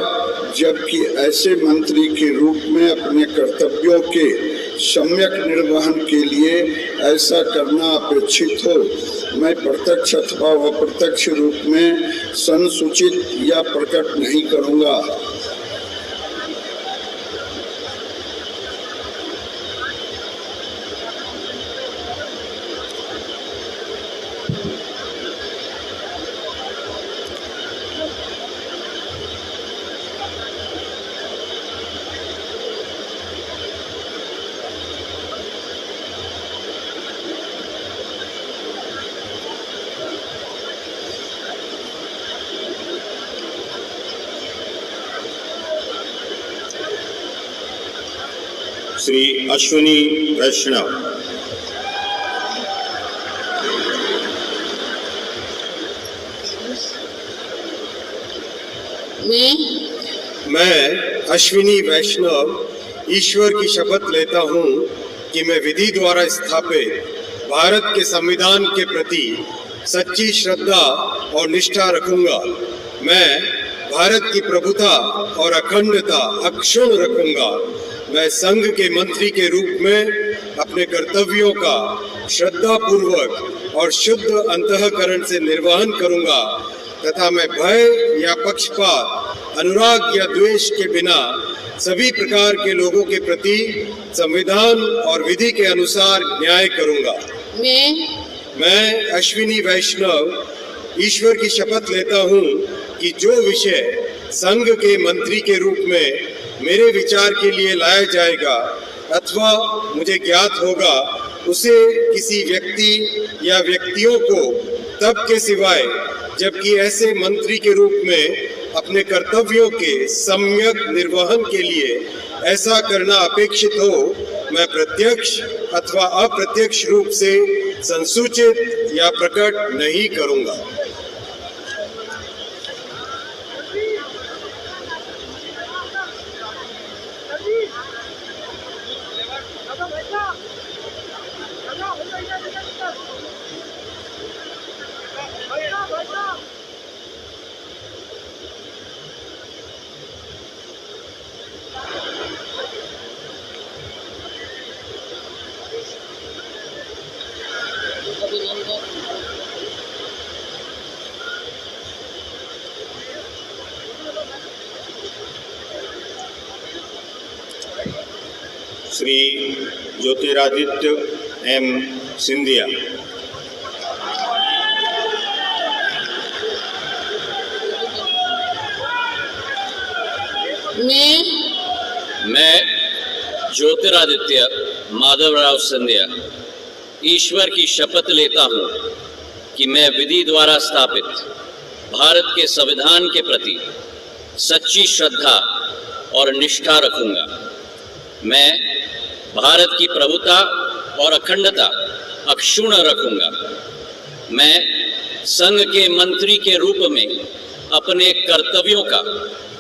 जबकि ऐसे मंत्री के रूप में अपने कर्तव्यों के सम्यक निर्वहन के लिए ऐसा करना अपेक्षित हो, मैं प्रत्यक्ष अथवा अप्रत्यक्ष रूप में संसूचित या प्रकट नहीं करूँगा। श्री अश्विनी वैष्णव। मैं अश्विनी वैष्णव ईश्वर की शपथ लेता हूँ कि मैं विधि द्वारा स्थापित भारत के संविधान के प्रति सच्ची श्रद्धा और निष्ठा रखूंगा। मैं भारत की प्रभुता और अखंडता अक्षुण्ण रखूंगा। मैं संघ के मंत्री के रूप में अपने कर्तव्यों का श्रद्धापूर्वक और शुद्ध अंतःकरण से निर्वहन करूंगा तथा मैं भय या पक्षपात, अनुराग या द्वेष के बिना सभी प्रकार के लोगों के प्रति संविधान और विधि के अनुसार न्याय करूंगा। मैं अश्विनी वैष्णव ईश्वर की शपथ लेता हूँ कि जो विषय संघ के मंत्री के रूप में मेरे विचार के लिए लाया जाएगा अथवा मुझे ज्ञात होगा, उसे किसी व्यक्ति या व्यक्तियों को तब के सिवाय जबकि ऐसे मंत्री के रूप में अपने कर्तव्यों के सम्यक निर्वहन के लिए ऐसा करना अपेक्षित हो, मैं प्रत्यक्ष अथवा अप्रत्यक्ष रूप से संसूचित या प्रकट नहीं करूंगा। श्री ज्योतिरादित्य एम सिंधिया। मैं ज्योतिरादित्य माधवराव सिंधिया ईश्वर की शपथ लेता हूँ कि मैं विधि द्वारा स्थापित भारत के संविधान के प्रति सच्ची श्रद्धा और निष्ठा रखूंगा। मैं भारत की प्रभुता और अखंडता अक्षुण्ण रखूंगा। मैं संघ के मंत्री के रूप में अपने कर्तव्यों का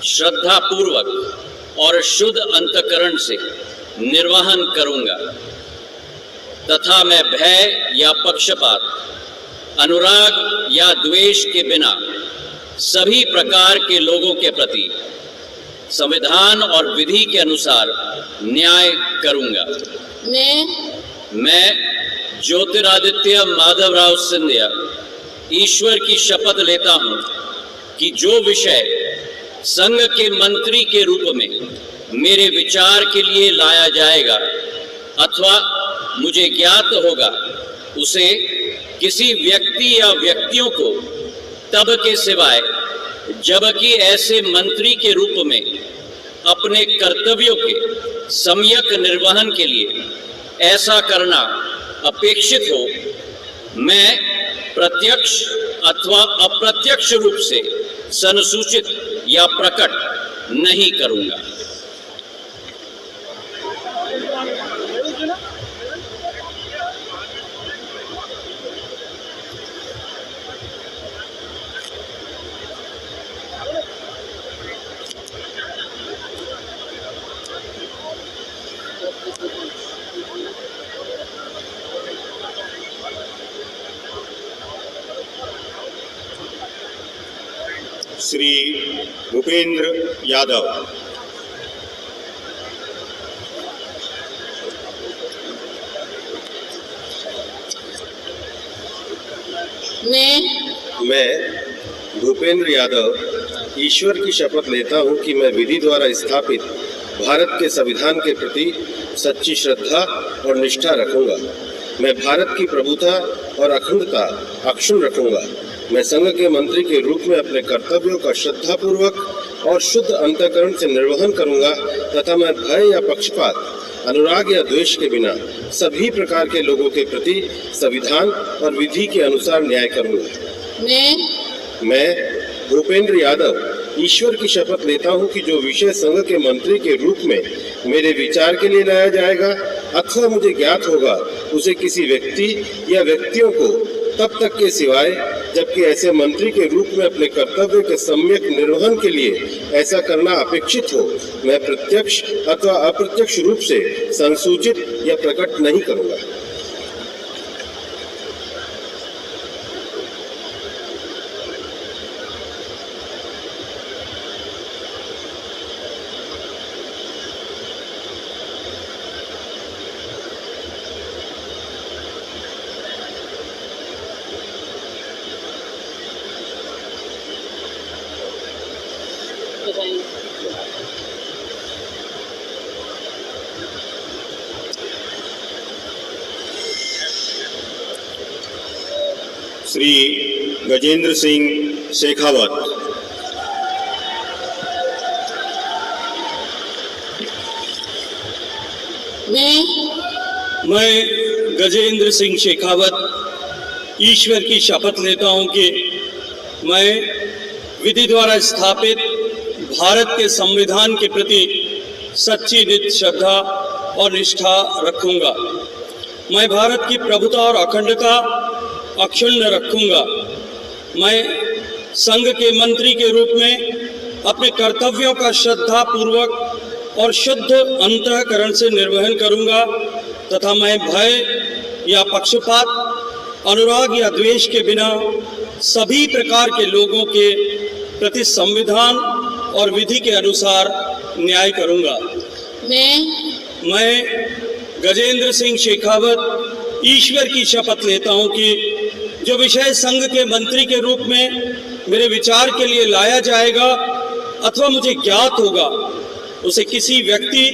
श्रद्धा पूर्वक और शुद्ध अंतःकरण से निर्वहन करूंगा तथा मैं भय या पक्षपात, अनुराग या द्वेष के बिना सभी प्रकार के लोगों के प्रति संविधान और विधि के अनुसार न्याय करूंगा। मैं ज्योतिरादित्य माधवराव सिंधिया ईश्वर की शपथ लेता हूं कि जो विषय संघ के मंत्री के रूप में मेरे विचार के लिए लाया जाएगा अथवा मुझे ज्ञात होगा, उसे किसी व्यक्ति या व्यक्तियों को तब के सिवाय जबकि ऐसे मंत्री के रूप में अपने कर्तव्यों के सम्यक निर्वहन के लिए ऐसा करना अपेक्षित हो, मैं प्रत्यक्ष अथवा अप्रत्यक्ष रूप से संसूचित या प्रकट नहीं करूंगा। श्री भूपेंद्र यादव। मैं भूपेंद्र यादव ईश्वर की शपथ लेता हूं कि मैं विधि द्वारा स्थापित भारत के संविधान के प्रति सच्ची श्रद्धा और निष्ठा रखूंगा। मैं भारत की प्रभुता और अखंडता अक्षुण्ण रखूंगा। मैं संघ के मंत्री के रूप में अपने कर्तव्यों का श्रद्धापूर्वक और शुद्ध अंतःकरण से निर्वहन करूंगा तथा मैं भय या पक्षपात, अनुराग या द्वेष के बिना सभी प्रकार के लोगों के प्रति संविधान और विधि के अनुसार न्याय करूंगा। मैं भूपेंद्र यादव ईश्वर की शपथ लेता हूं कि जो विषय संघ के मंत्री के रूप में मेरे विचार के लिए लाया जाएगा अथवा मुझे ज्ञात होगा, उसे किसी व्यक्ति या व्यक्तियों को तब तक के सिवाय जबकि ऐसे मंत्री के रूप में अपने कर्तव्य के सम्यक निर्वहन के लिए ऐसा करना अपेक्षित हो, मैं प्रत्यक्ष अथवा अप्रत्यक्ष रूप से संसूचित या प्रकट नहीं करूंगा। श्री गजेंद्र सिंह शेखावत। मैं गजेंद्र सिंह शेखावत ईश्वर की शपथ लेता हूं कि मैं विधि द्वारा स्थापित भारत के संविधान के प्रति सच्ची नित्य श्रद्धा और निष्ठा रखूंगा। मैं भारत की प्रभुता और अखंडता अक्षुण्ण रखूंगा। मैं संघ के मंत्री के रूप में अपने कर्तव्यों का श्रद्धा पूर्वक और शुद्ध अंतःकरण से निर्वहन करूंगा तथा मैं भय या पक्षपात, अनुराग या द्वेष के बिना सभी प्रकार के लोगों के प्रति संविधान और विधि के अनुसार न्याय करूंगा। मैं गजेंद्र सिंह शेखावत ईश्वर की शपथ लेता हूं कि जो विषय संघ के मंत्री के रूप में मेरे विचार के लिए लाया जाएगा अथवा मुझे ज्ञात होगा, उसे किसी व्यक्ति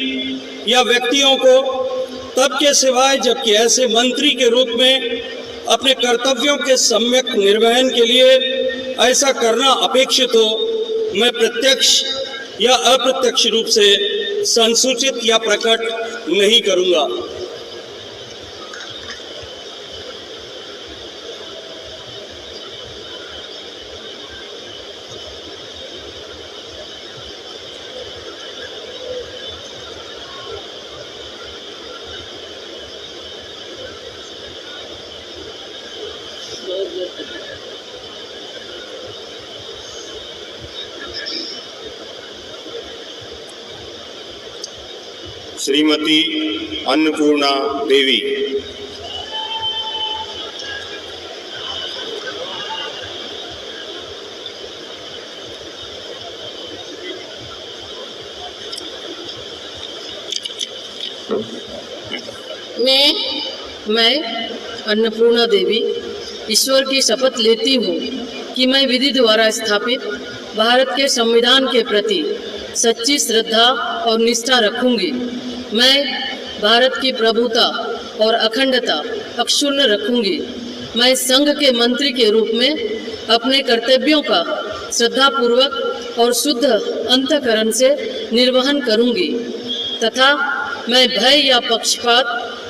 या व्यक्तियों को तब के सिवाय जबकि ऐसे मंत्री के रूप में अपने कर्तव्यों के सम्यक निर्वहन के लिए ऐसा करना अपेक्षित हो, मैं प्रत्यक्ष या अप्रत्यक्ष रूप से संसूचित या प्रकट नहीं करूंगा। श्रीमती अन्नपूर्णा देवी। मैं अन्नपूर्णा देवी ईश्वर की शपथ लेती हूँ कि मैं विधि द्वारा स्थापित भारत के संविधान के प्रति सच्ची श्रद्धा और निष्ठा रखूंगी। मैं भारत की प्रभुता और अखंडता अक्षुण्ण रखूंगी। मैं संघ के मंत्री के रूप में अपने कर्तव्यों का श्रद्धापूर्वक और शुद्ध अंतःकरण से निर्वहन करूंगी तथा मैं भय या पक्षपात,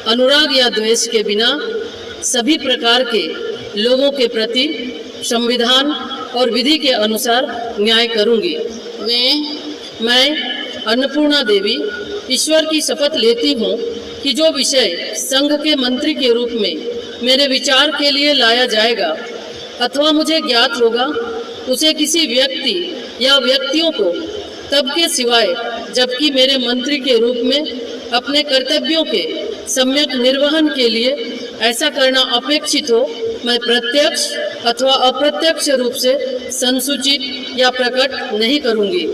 अनुराग या द्वेष के बिना सभी प्रकार के लोगों के प्रति संविधान और विधि के अनुसार न्याय करूंगी। मैं अन्नपूर्णा देवी ईश्वर की शपथ लेती हूँ कि जो विषय संघ के मंत्री के रूप में मेरे विचार के लिए लाया जाएगा अथवा मुझे ज्ञात होगा, उसे किसी व्यक्ति या व्यक्तियों को तब के सिवाय जबकि मेरे मंत्री के रूप में अपने कर्तव्यों के सम्यक निर्वहन के लिए ऐसा करना अपेक्षित हो, मैं प्रत्यक्ष अथवा अप्रत्यक्ष रूप से संसूचित या प्रकट नहीं करूंगी।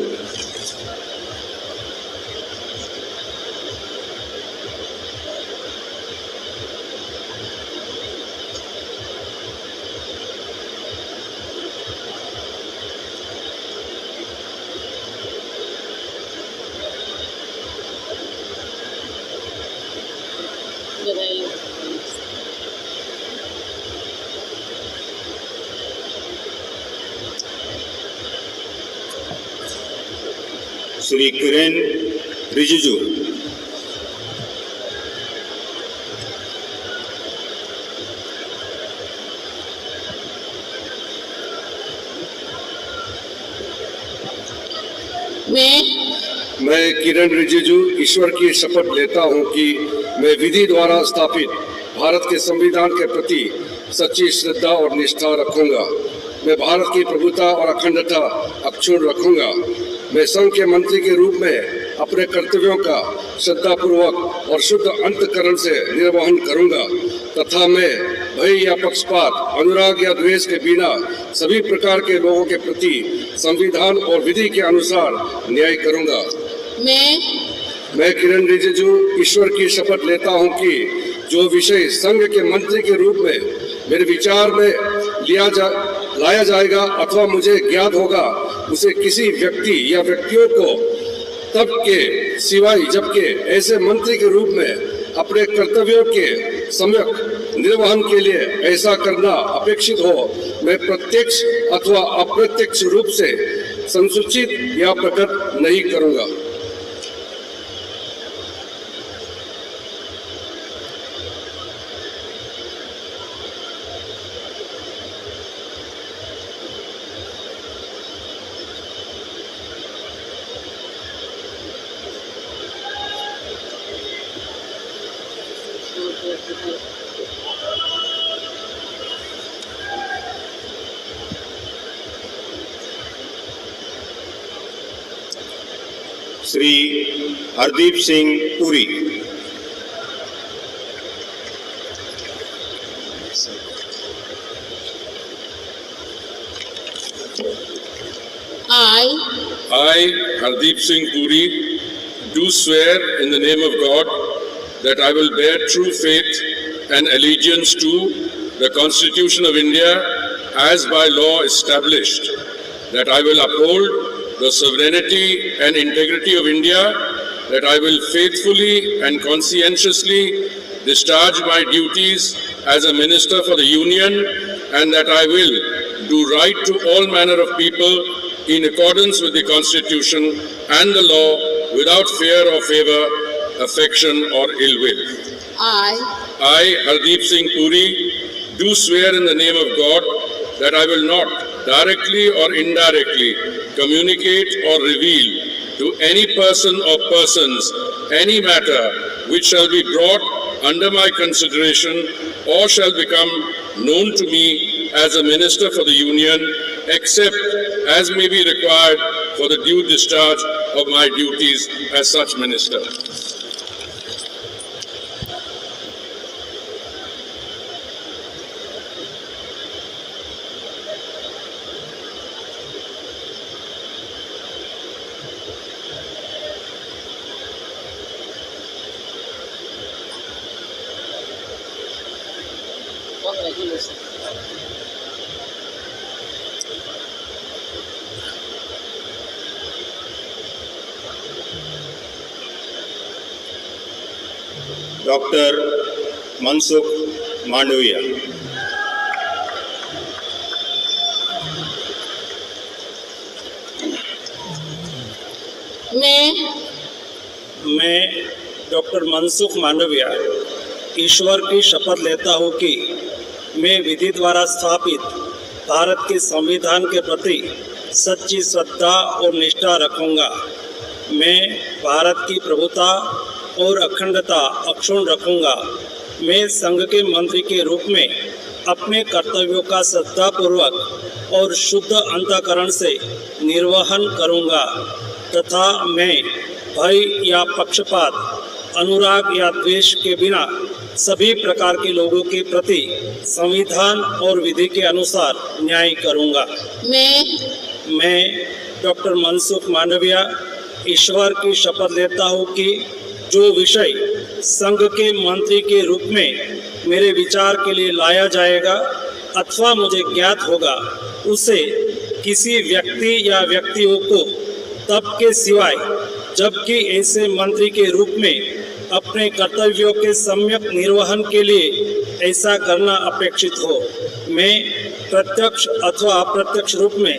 श्री किरेन रिजिजू। मैं किरण रिजिजू ईश्वर की शपथ लेता हूं कि मैं विधि द्वारा स्थापित भारत के संविधान के प्रति सच्ची श्रद्धा और निष्ठा रखूंगा। मैं भारत की प्रभुता और अखंडता अक्षुण्ण रखूंगा। मैं संघ के मंत्री के रूप में अपने कर्तव्यों का श्रद्धापूर्वक और शुद्ध अंतःकरण से निर्वहन करूंगा तथा मैं भय या पक्षपात, अनुराग या द्वेष के बिना सभी प्रकार के लोगों के प्रति संविधान और विधि के अनुसार न्याय करूंगा। मैं किरण रिजिजू ईश्वर की शपथ लेता हूं कि जो विषय संघ के मंत्री के रूप में मेरे विचार में लाया जाएगा अथवा मुझे ज्ञात होगा, उसे किसी व्यक्ति या व्यक्तियों को तब के सिवाय जबकि ऐसे मंत्री के रूप में अपने कर्तव्यों के सम्यक निर्वहन के लिए ऐसा करना अपेक्षित हो, मैं प्रत्यक्ष अथवा अप्रत्यक्ष रूप से संसूचित या प्रकट नहीं करूंगा। Shri Hardeep Singh Puri. I, Hardeep Singh Puri, do swear in the name of God that I will bear true faith and allegiance to the Constitution of India as by law established, that I will uphold the sovereignty and integrity of India that I will faithfully and conscientiously discharge my duties as a minister for the Union, and that I will do right to all manner of people in accordance with the Constitution and the law, without fear or favor, affection or ill will. I, Hardeep Singh Puri, do swear in the name of God that I will not directly or indirectly communicate or reveal to any person or persons any matter which shall be brought under my consideration or shall become known to me as a minister for the Union, except as may be required for the due discharge of my duties as such minister. Doctor Mansukh Mandaviya. मैं doctor Mansukh Mandaviya ईश्वर की शपथ लेता हूँ कि मैं विधि द्वारा स्थापित भारत के संविधान के प्रति सच्ची श्रद्धा और निष्ठा रखूँगा। मैं भारत की प्रभुता और अखंडता अक्षुण्ण रखूँगा। मैं संघ के मंत्री के रूप में अपने कर्तव्यों का श्रद्धापूर्वक और शुद्ध अंतःकरण से निर्वहन करूँगा तथा मैं भय या पक्षपात, अनुराग या द्वेष के बिना सभी प्रकार के लोगों के प्रति संविधान और विधि के अनुसार न्याय करूँगा। मैं डॉक्टर मनसुख मांडविया ईश्वर की शपथ लेता हूँ कि जो विषय संघ के मंत्री के रूप में मेरे विचार के लिए लाया जाएगा अथवा मुझे ज्ञात होगा, उसे किसी व्यक्ति या व्यक्तियों को तब के सिवाय जबकि ऐसे मंत्री के रूप में अपने कर्तव्यों के सम्यक निर्वहन के लिए ऐसा करना अपेक्षित हो, मैं प्रत्यक्ष अथवा अप्रत्यक्ष रूप में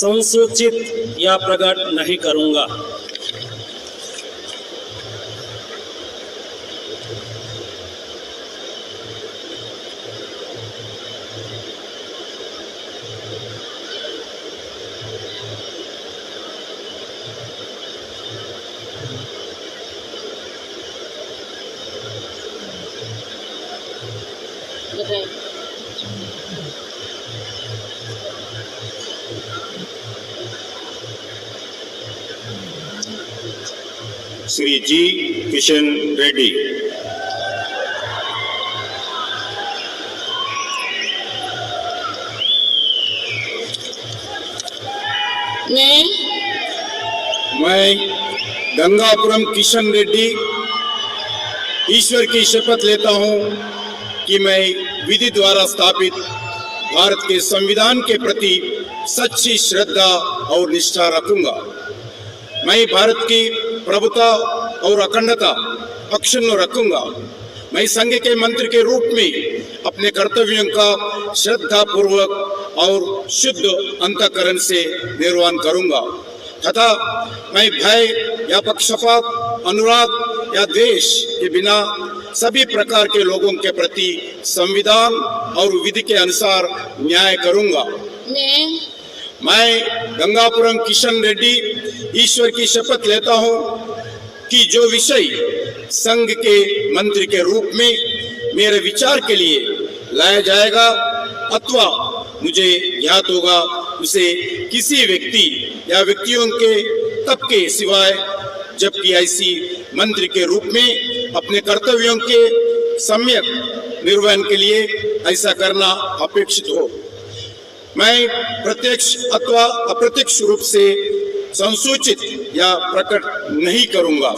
संसूचित या प्रकट नहीं करूँगा। श्री जी किशन रेड्डी। मैं गंगापुरम किशन रेड्डी ईश्वर की शपथ लेता हूं कि मैं विधि द्वारा स्थापित भारत के संविधान के प्रति सच्ची श्रद्धा और निष्ठा रखूंगा। मैं भारत की प्रभुता और अखंडता अक्षुण्ण रखूंगा। मैं संघ के मंत्री के रूप में अपने कर्तव्यों का श्रद्धा पूर्वक और शुद्ध अंतःकरण से निर्वहन करूंगा तथा मैं भय या पक्षपात, अनुराग या द्वेष के बिना सभी प्रकार के लोगों के प्रति संविधान और विधि के अनुसार न्याय करूंगा। मैं गंगापुरम किशन रेड्डी ईश्वर की शपथ लेता हूं कि जो विषय संघ के मंत्री के रूप में मेरे विचार के लिए लाया जाएगा अथवा मुझे ज्ञात होगा, उसे किसी व्यक्ति या व्यक्तियों के तब के सिवाय जबकि ऐसी मंत्री के रूप में अपने कर्तव्यों के सम्यक निर्वहन के लिए ऐसा करना अपेक्षित हो, मैं प्रत्यक्ष अथवा अप्रत्यक्ष रूप से संसूचित या प्रकट नहीं करूंगा।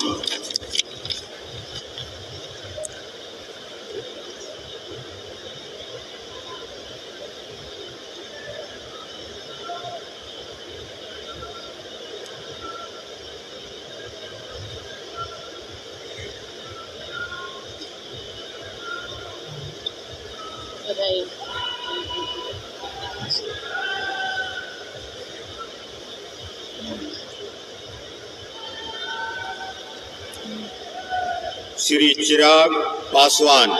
चाहिए। श्री चिराग पासवान।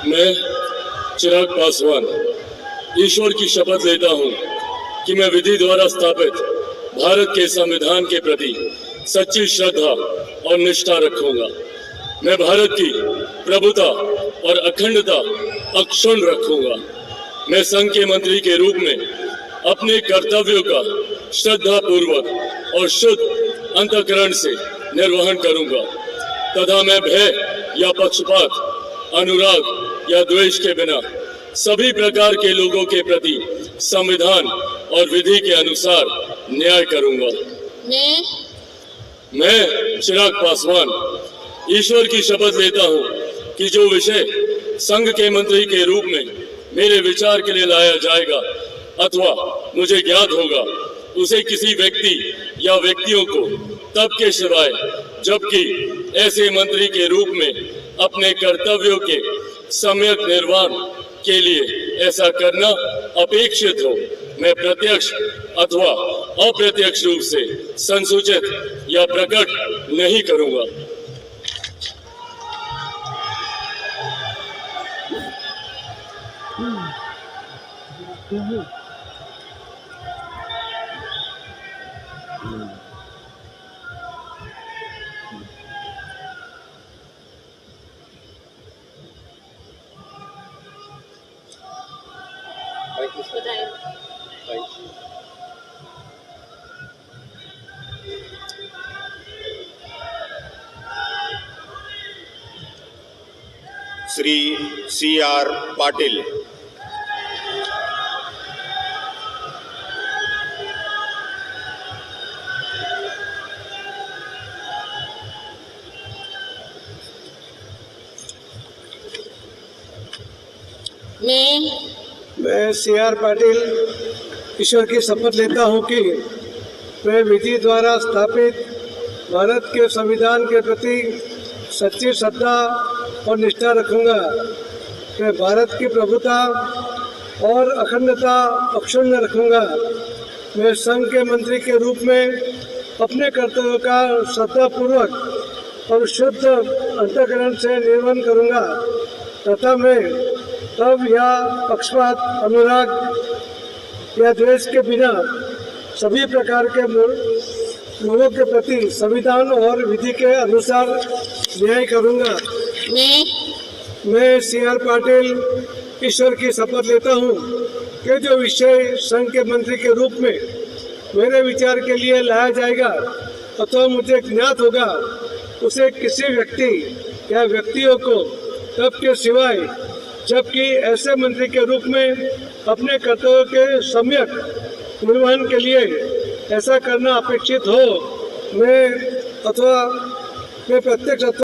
मैं चिराग पासवान ईश्वर की शपथ लेता हूँ कि मैं विधि द्वारा स्थापित भारत के संविधान के प्रति सच्ची श्रद्धा और निष्ठा रखूंगा। मैं भारत की प्रभुता और अखंडता अक्षुण्ण रखूंगा। मैं संघ के मंत्री के रूप में अपने कर्तव्यों का श्रद्धा पूर्वक और शुद्ध अंतःकरण से निर्वहन करूंगा तथा मैं भय या पक्षपात, अनुराग या द्वेष के बिना सभी प्रकार के लोगों के प्रति संविधान और विधि के अनुसार न्याय करूंगा। मैं चिराग पासवान ईश्वर की शपथ लेता हूं कि जो विषय संघ के मंत्री के रूप में मेरे विचार के लिए लाया जाएगा अथवा मुझे ज्ञात होगा उसे किसी व्यक्ति या व्यक्तियों को तब के सिवाय जबकि ऐसे मंत्री के रूप में अपने कर्तव्यों के सम्यक निर्वहन के लिए ऐसा करना अपेक्षित हो मैं प्रत्यक्ष अथवा अप्रत्यक्ष रूप से संसूचित या प्रकट नहीं करूंगा। श्री C.R. पाटिल। मैं C.R. पाटिल ईश्वर की शपथ लेता हूँ कि मैं विधि द्वारा स्थापित भारत के संविधान के प्रति सच्ची श्रद्धा और निष्ठा रखूंगा। मैं भारत की प्रभुता और अखंडता अक्षुण्ण रखूंगा। मैं संघ के मंत्री के रूप में अपने कर्तव्यों का श्रद्धापूर्वक और शुद्ध अंतःकरण से निर्वहन करूंगा तथा मैं तब या पक्षपात, अनुराग या द्वेष के बिना सभी प्रकार के लोगों के प्रति संविधान और विधि के अनुसार न्याय करूंगा। मैं C.R. पाटिल ईश्वर की शपथ लेता हूँ कि जो विषय संघ के मंत्री के रूप में मेरे विचार के लिए लाया जाएगा अथवा मुझे ज्ञात होगा उसे किसी व्यक्ति या व्यक्तियों को तब के सिवाय जबकि ऐसे मंत्री के रूप में अपने कर्तव्यों के सम्यक निर्वहन के लिए ऐसा करना अपेक्षित हो मैं प्रत्यक्ष